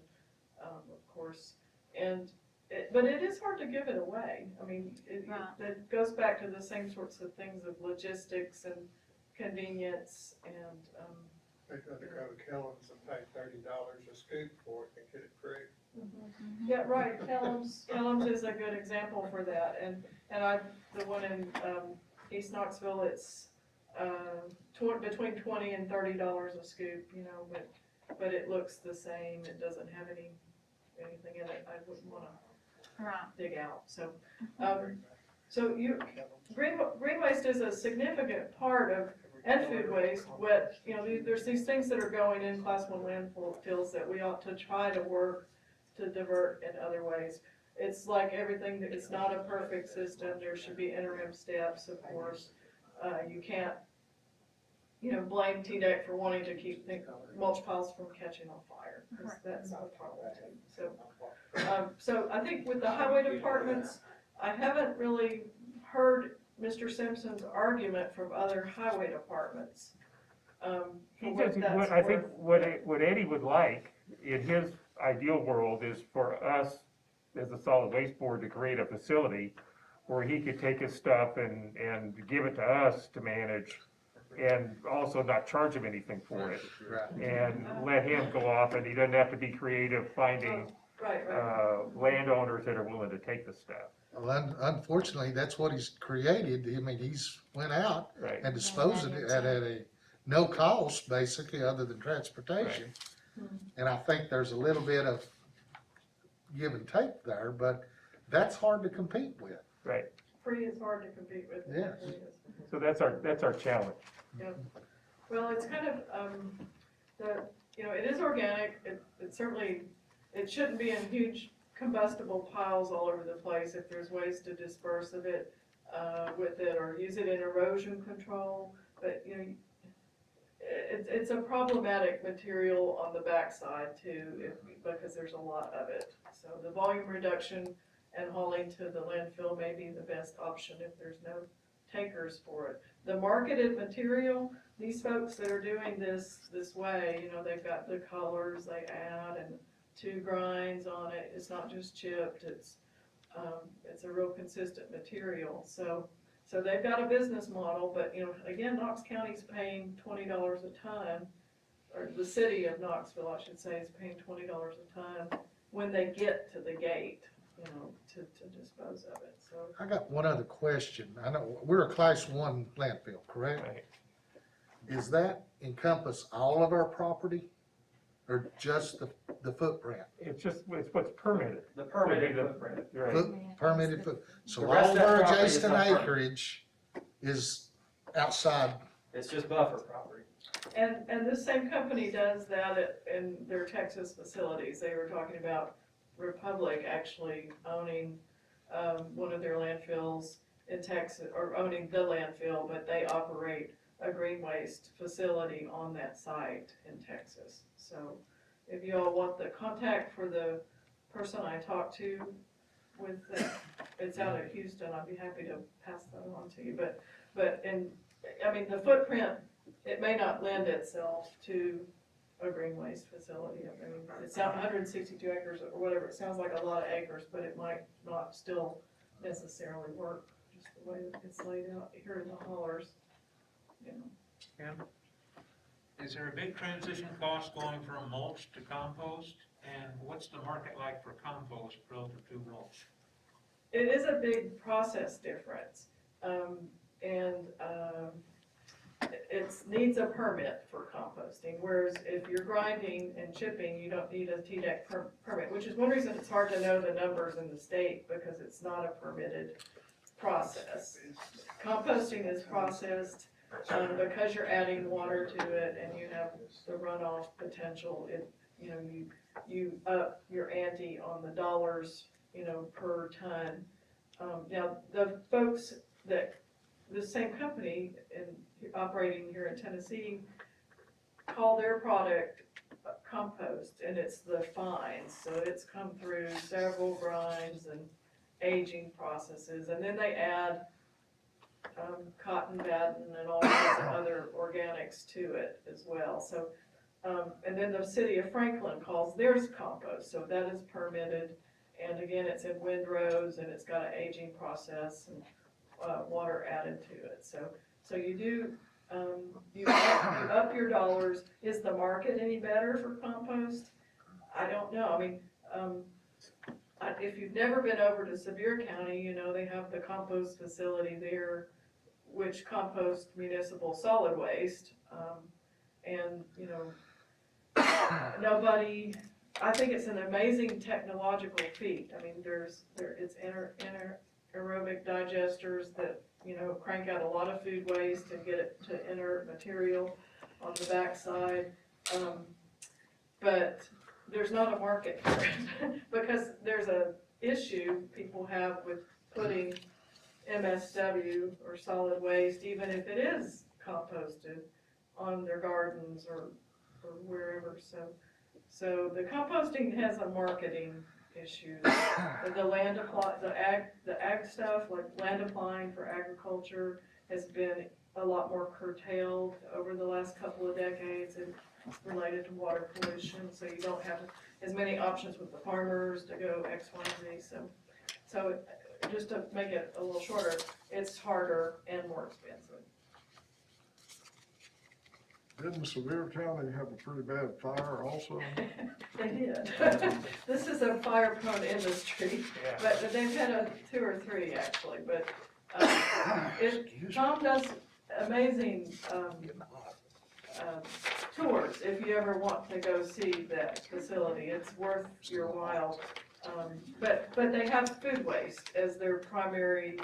of course. But it is hard to give it away. I mean, Right. it goes back to the same sorts of things of logistics and convenience and, They've got to go to Kellen's and pay $30 a scoop for it and get it free. yeah, right, Kellum's is a good example for that, and the one in, East Knoxville, it's, between $20 and $30 a scoop, you know, but it looks the same, it doesn't have anything in it I wouldn't wanna Right. dig out, so, green waste is a significant part of, and food waste, but, you know, there's these things that are going in class 1 landfills that we ought to try to work to divert in other ways. It's like everything, it's not a perfect system, there should be interim steps, of course. You can't, you know, blame TDEC for wanting to keep mulch piles from catching on fire, because that's not a problem too, so. So I think with the highway departments, I haven't really heard Mr. Simpson's argument from other highway departments. He just, I think what Eddie would like, in his ideal world, is for us, as a solid waste board, to create a facility where he could take his stuff and give it to us to manage, and also not charge him anything for it. And let him go off, and he doesn't have to be creative finding, landowners that are willing to take the stuff. Well, unfortunately, that's what he's created. I mean, he's went out Right. and disposed of it at a no cost, basically, other than transportation. And I think there's a little bit of give and take there, but that's hard to compete with. Right. Free is hard to compete with. Yes. So that's our challenge. Yeah. Well, it's kind of, you know, it is organic, it certainly, it shouldn't be in huge combustible piles all over the place. If there's ways to disperse of it, with it, or use it in erosion control, but, you know, it's a problematic material on the backside too, because there's a lot of it. So the volume reduction and hauling to the landfill may be the best option if there's no takers for it. The marketed material, these folks that are doing this way, you know, they've got the colors they add and 2 grinds on it. It's not just chipped, it's a real consistent material. So they've got a business model, but, you know, again, Knox County's paying $20 a ton, or the city of Knoxville, I should say, is paying $20 a ton when they get to the gate, you know, to dispose of it, so. I got one other question. I know, we're a class 1 landfill, correct? Right. Is that encompass all of our property, or just the footprint? It's what's permitted. The permitted footprint. Right. Permitted foot, so The all rest of of our that property is adjacent not permitted. acreage is outside. It's just buffer property. And this same company does that in their Texas facilities. They were talking about Republic actually owning, one of their landfills in Texas, or owning the landfill, but they operate a green waste facility on that site in Texas. So if you all want the contact for the person I talked to with, it's out of Houston, I'd be happy to pass that on to you. But I mean, the footprint, it may not lend itself to a green waste facility. I mean, it's 162 acres or whatever, it sounds like a lot of acres, but it might not still necessarily work, just the way that it's laid out here in the hollers, you know. Ken, is there a big transition cost going from mulch to compost? And what's the market like for compost relative to mulch? It is a big process difference, It's needs a permit for composting, whereas if you're grinding and chipping, you don't need a TDEC permit, which is one reason it's hard to know the numbers in the state, because it's not a permitted process. Composting is processed, because you're adding water to it and you have the runoff potential, you up your ante on the dollars, per ton. Now, the folks the same company operating here in Tennessee call their product compost, and it's the fines, so it's come through several grinds and aging processes, and then they add cotton batton and all kinds of other organics to it as well. So, and then the city of Franklin calls theirs compost, so that is permitted, and again, it's in windrows and it's got an aging process and water added to it. So you do, you up your dollars. Is the market any better for compost? I don't know. I mean, if you've never been over to Sevier County, they have the compost facility there, which composts municipal solid waste. And, nobody, I think it's an amazing technological feat. I mean, it's aerobic digesters that, crank out a lot of food waste and get it to inert material on the backside. But there's not a market for it because there's a issue people have with putting MSW or solid waste, even if it is composted, on their gardens or wherever. So the composting has a marketing issue. The land apply, the ag stuff, like land applying for agriculture, has been a lot more curtailed over the last couple of decades and related to water pollution. So you don't have as many options with the farmers to go X, Y, and Z. So just to make it a little shorter, it's harder and more expensive. Didn't Sevier County have a pretty bad fire also? They did. This is a fire-prone industry, but they've had 2 or 3 actually. But Tom does amazing tours if you ever want to go see that facility. It's worth your while. But they have food waste as their primary,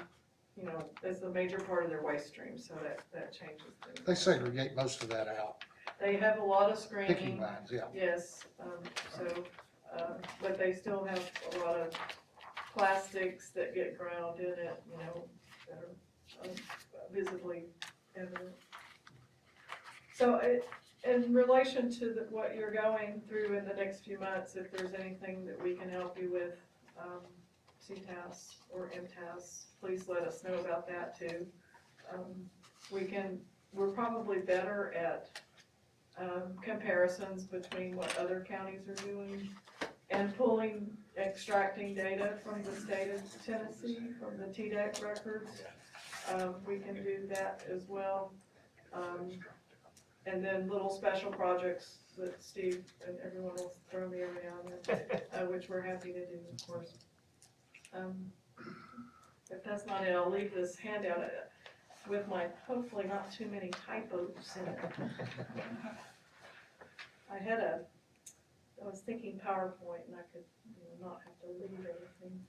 as the major part of their waste stream, so that changes things. They segregate most of that out. They have a lot of screening. Picking lines, yeah. Yes, but they still have a lot of plastics that get ground in it, that are visibly evident. So in relation to what you're going through in the next few months, if there's anything that we can help you with, CTAS or MTAS, please let us know about that too. We're probably better at comparisons between what other counties are doing and extracting data from the state of Tennessee, from the TDEC records. We can do that as well. And then little special projects that Steve and everyone will throw me every now and then, which we're happy to do, of course. If that's not it, I'll leave this handout with my, hopefully not too many typos in it. I was thinking PowerPoint and I could not have to leave everything.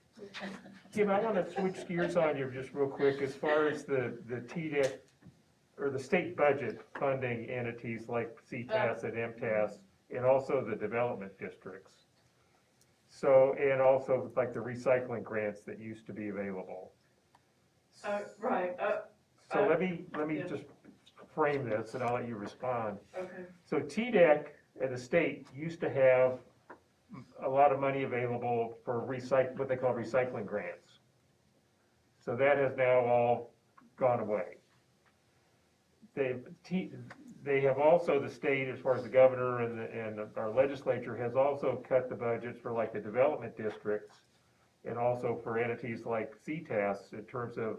Tim, I want to switch gears on you just real quick as far as the TDEC or the state budget funding entities like CTAS and MTAS and also the development districts. So, and also like the recycling grants that used to be available. Right. So let me just frame this and I'll let you respond. Okay. So TDEC and the state used to have a lot of money available for what they call recycling grants. So that has now all gone away. They have also, the state, as far as the governor and our legislature, has also cut the budgets for like the development districts and also for entities like CTAS in terms of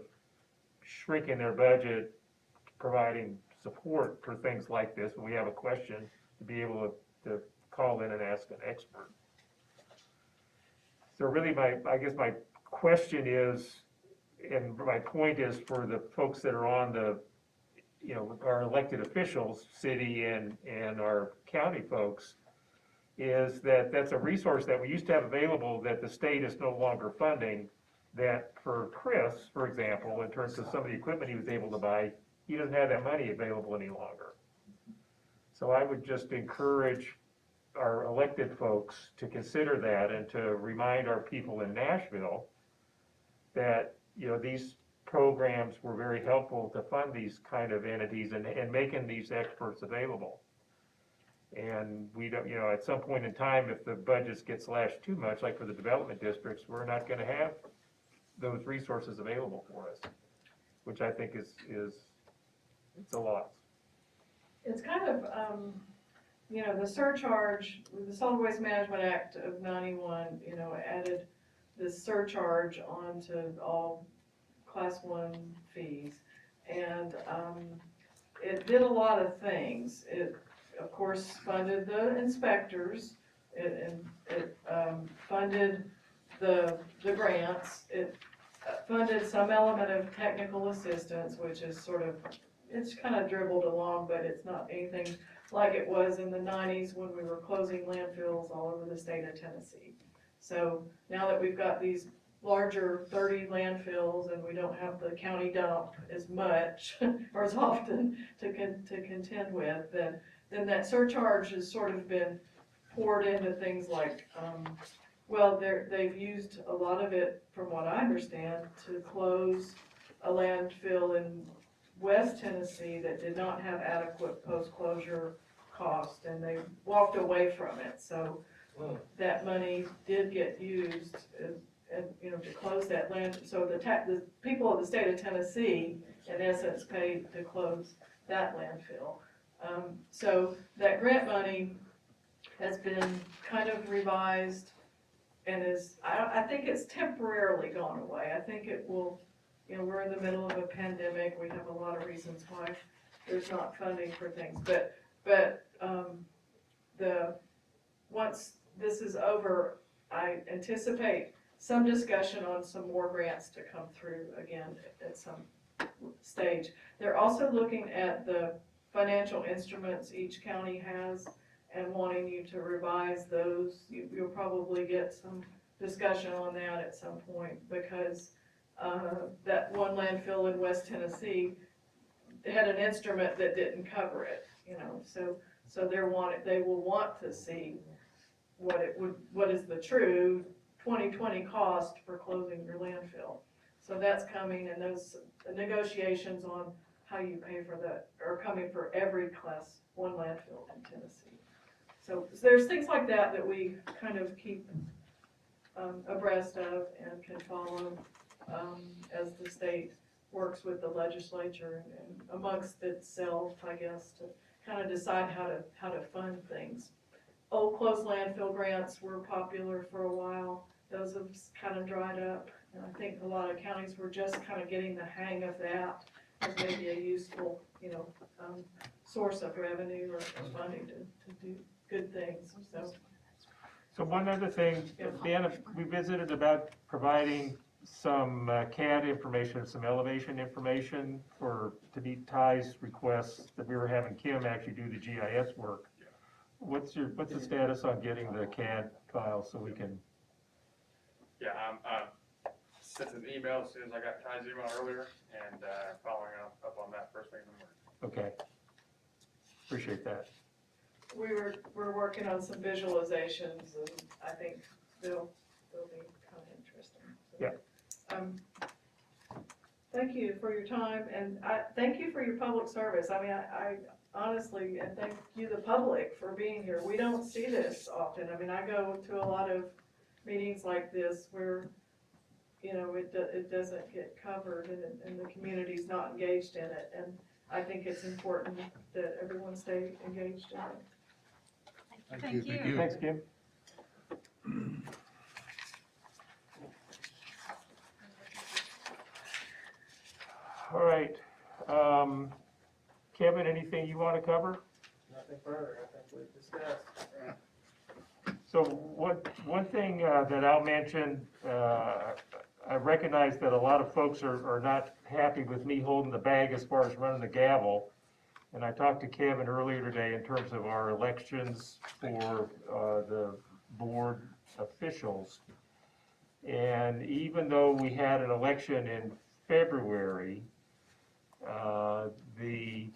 shrinking their budget, providing support for things like this when we have a question to be able to call in and ask an expert. So really I guess my question is, and my point is for the folks that are on you know, our elected officials, city and our county folks, is that that's a resource that we used to have available that the state is no longer funding, that for Chris, for example, in terms of some of the equipment he was able to buy, he doesn't have that money available any longer. So I would just encourage our elected folks to consider that and to remind our people in Nashville that, you know, these programs were very helpful to fund these kind of entities and making these experts available. And we don't, you know, at some point in time, if the budgets get slashed too much, like for the development districts, we're not gonna have those resources available for us, which I think is it's a loss. It's kind of, you know, the surcharge, the Solid Waste Management Act of 91, you know, added this surcharge onto all Class 1 fees. And it did a lot of things. It, of course, funded the inspectors. It funded the grants. It funded some element of technical assistance, which is sort of, it's kind of dribbled along, but it's not anything like it was in the 90s when we were closing landfills all over the state of Tennessee. So now that we've got these larger 30 landfills and we don't have the county dump as much or as often to contend with, then that surcharge has sort of been poured into things like, well, they've used a lot of it, from what I understand, to close a landfill in West Tennessee that did not have adequate post-closure cost, and they walked away from it. So that money did get used, and you know, to close that land. So the people of the state of Tennessee, in essence, paid to close that landfill. So that grant money has been kind of revised, and I think it's temporarily gone away. I think it will. You know, we're in the middle of a pandemic. We have a lot of reasons why there's not funding for things. But once this is over, I anticipate some discussion on some more grants to come through again at some stage. They're also looking at the financial instruments each county has and wanting you to revise those. You'll probably get some discussion on that at some point, because that one landfill in West Tennessee had an instrument that didn't cover it, you know, so they will want to see what is the true 2020 cost for closing your landfill. So that's coming, and those negotiations on how you pay for that are coming for every Class 1 landfill in Tennessee. So there's things like that we kind of keep abreast of and can follow as the state works with the legislature and amongst itself, I guess, to kind of decide how to fund things. Old closed landfill grants were popular for a while. Those have kind of dried up, and I think a lot of counties were just kind of getting the hang of that as maybe a useful, you know, source of revenue or funding to do good things. So one other thing, Dan, we visited about providing some CAD information, some elevation information to meet Ty's requests that we were having Kim actually do the GIS work. What's the status on getting the CAD file so we can? Yeah, sent an email as soon as I got Ty's email earlier, and following up on that first thing in the morning. Okay. Appreciate that. We're working on some visualizations, and I think they'll be kind of interesting. So, yeah. Thank you for your time, and thank you for your public service. I mean, I honestly, and thank you, the public, for being here. We don't see this often. I mean, I go to a lot of meetings like this where, you know, it doesn't get covered, and the community's not engaged in it. And I think it's important that everyone stay engaged in it. Thank you. Thanks, Kim. All right. Kevin, anything you want to cover? Nothing further, I think we've discussed. So one thing that I'll mention, I recognize that a lot of folks are not happy with me holding the bag as far as running the gavel. And I talked to Kevin earlier today in terms of our elections for the board officials. And even though we had an election in February, the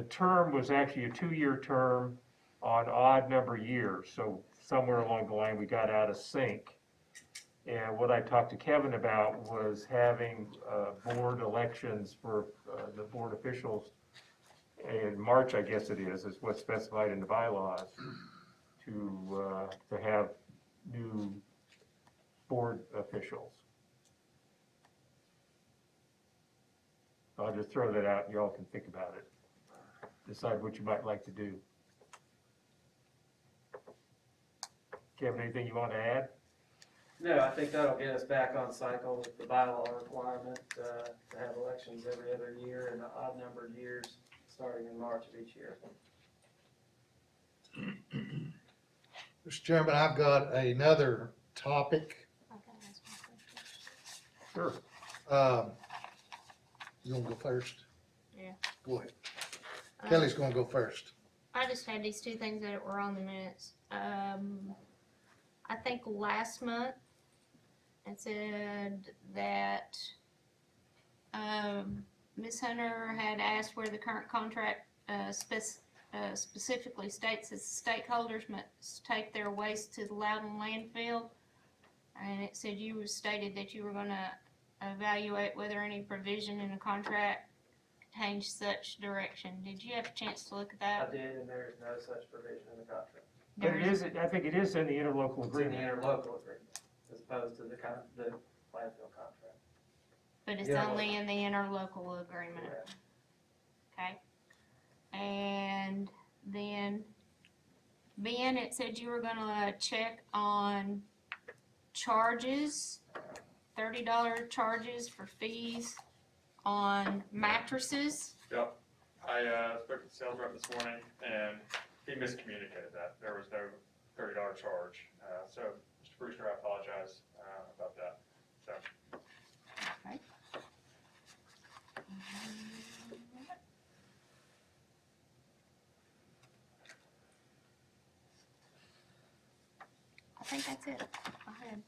term was actually a 2-year term on odd number years. So somewhere along the line, we got out of sync. And what I talked to Kevin about was having board elections for the board officials in March, I guess it is what's specified in the bylaws, to have new board officials. I'll just throw that out, and y'all can think about it. Decide what you might like to do. Kevin, anything you want to add? No, I think that'll get us back on cycle with the bylaw requirement, to have elections every other year and odd numbered years, starting in March of each year. Mr. Chairman, I've got another topic. Sure. You gonna go first? Yeah. Go ahead. Kelly's gonna go first. I just had these 2 things that were on the minutes. I think last month it said that Ms. Hunter had asked where the current contract specifically states that stakeholders must take their waste to the Loudon landfill. And it said you stated that you were gonna evaluate whether any provision in the contract contains such direction. Did you have a chance to look at I that? did, and there is no such provision in the contract. But it is, I think it is in the interlocal It's in the agreement. interlocal agreement, as opposed to the landfill contract. But it's Yeah. only in the interlocal agreement. Correct. Okay. And then, Ben, it said you were gonna check on charges, $30 charges for fees on mattresses. Yep. I spoke to the sales rep this morning, and he miscommunicated that. There was no $30 charge. So, Mr. Brewster, I apologize about that. So, Okay. I think that's it. Go ahead.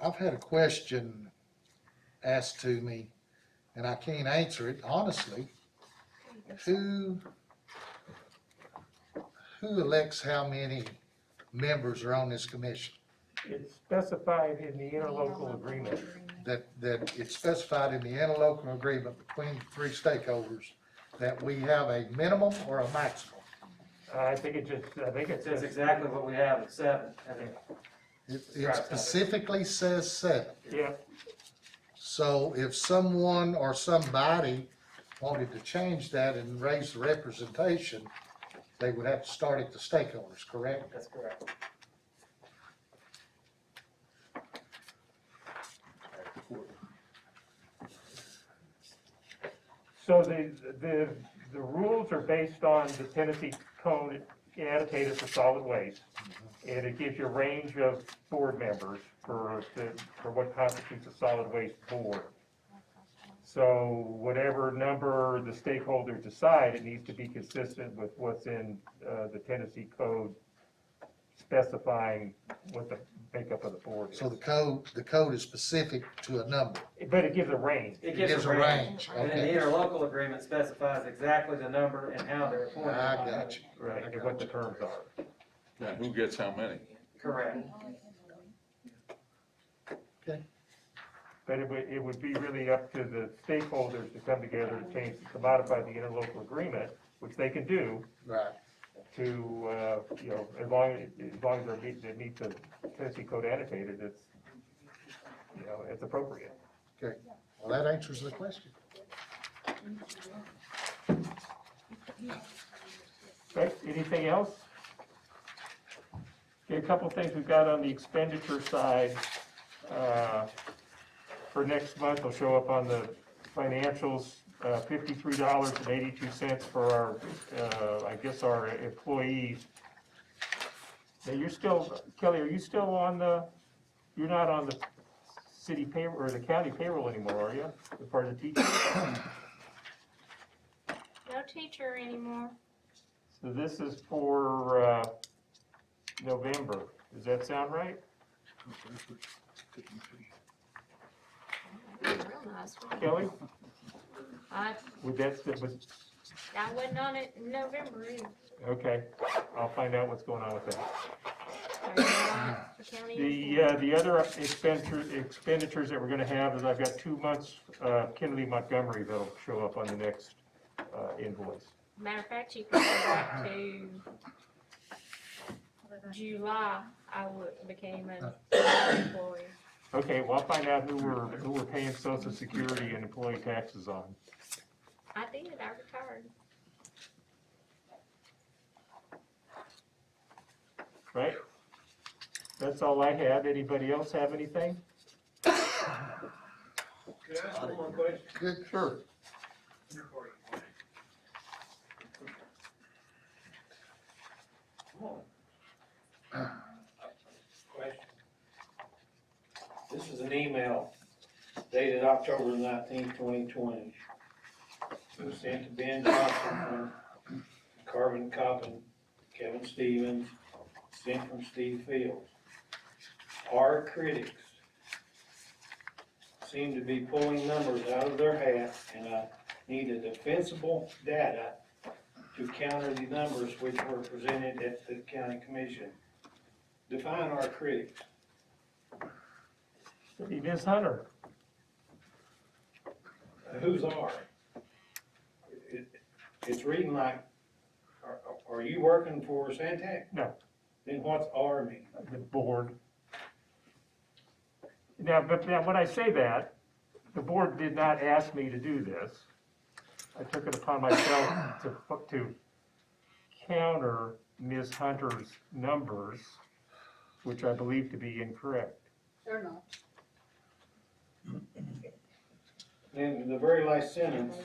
I've had a question asked to me, and I can't answer it honestly. Who elects how many members are on this commission? It's specified in the interlocal agreement. That it's specified in the interlocal agreement between the 3 stakeholders that we have a minimum or a maximum? I think it It's says, exactly what we have at 7. And It specifically says 7. yeah, So if someone or somebody wanted to change that and raise the representation, they would have to start at the stakeholders, correct? that's correct. so the rules are based on the Tennessee Code annotated for solid waste. And it gives you a range of board members for what constitutes a solid waste board. So whatever number the stakeholders decide, it needs to be consistent with what's in the Tennessee Code specifying what the makeup of the board is. So the code is specific to a number. But it gives a range. It gives a range. And then Okay, the interlocal agreement specifies exactly the number and how they're appointed. I got you. Right, and what the terms are. Yeah, who gets how many? Correct. But it would be really up to the stakeholders to come together to modify the interlocal agreement, which they can do, Right. to, as long as they meet the Tennessee Code annotated, it's appropriate. Okay, well, that answers the question. Okay, anything else? Okay, a couple of things we've got on the expenditure side, for next month, will show up on the financials, $53.82 for our, our employees. Now, you're still, Kelly, are you still on you're not on the city payroll, or the county payroll anymore, are you? As far as the teacher? No teacher anymore. So this is for, November. Does that sound right? Real nice. Kelly, I would that, wasn't on it in November either. okay, I'll find out what's going on with that. Are you on the county? The other expenditures that we're gonna have is I've got 2 months, Kennedy Montgomery that'll show up on the next, invoice. Matter of fact, you can go back to July, became an employee. Okay, well, I'll find out who we're paying social security and employee taxes on. I did, I retired. Right? That's all I have. Anybody else have anything? Can I ask one more question? Good, sure. Question. This is an email dated October 19th, 2020. It was sent to Ben Johnson from Carbon Coppin, Kevin Stevens, sent from Steve Fields. Our critics seem to be pulling numbers out of their hat, and I needed defensible data to counter the numbers which were presented at the county commission. Define our critics. Ms. Hunter. Who's our? It's reading like, are you working for Santec? No. Then what's our mean? The board. Now, when I say that, the board did not ask me to do this. I took it upon myself to counter Ms. Hunter's numbers, which I believe to be incorrect. They're not. In the very last sentence,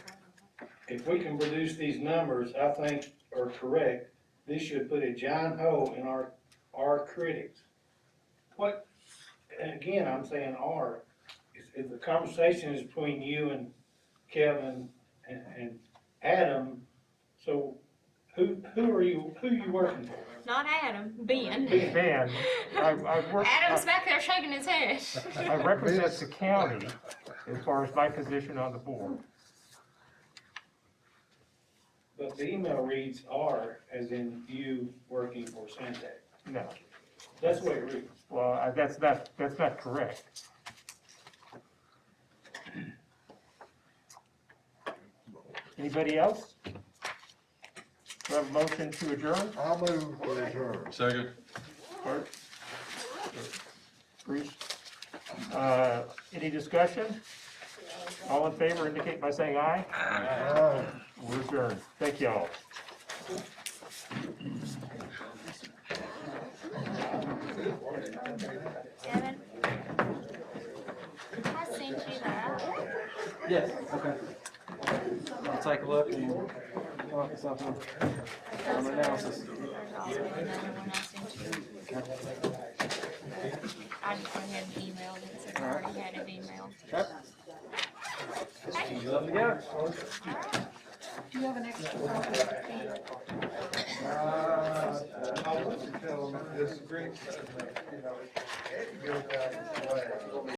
if we can produce these numbers, I think are correct, this should put a giant hole in our critics. What, and again, I'm saying our, if the conversation is between you and Kevin and Adam, so who are you working for? Not Adam, Ben. Ben, I work. Adam's back there shaking his head. I represent the county as far as my position on the board. But the email reads "are" as in you working for Santec. No, That's the way it reads. well, that's not correct. Anybody else? Do I have a motion to adjourn? I'll move to adjourn. Second. Bart? Bruce? Any discussion? All in favor indicate by saying aye. Aye. We're adjourned. Thank you all. Kevin? I sent you that. Yes, okay. I'll take a look and come up with something, some analysis. There's also another one I sent you. I just went ahead and emailed it, so I already had it emailed. Okay. Love to go. Do you have an extra copy? I was telling them this green stuff, you know, it goes out of the way.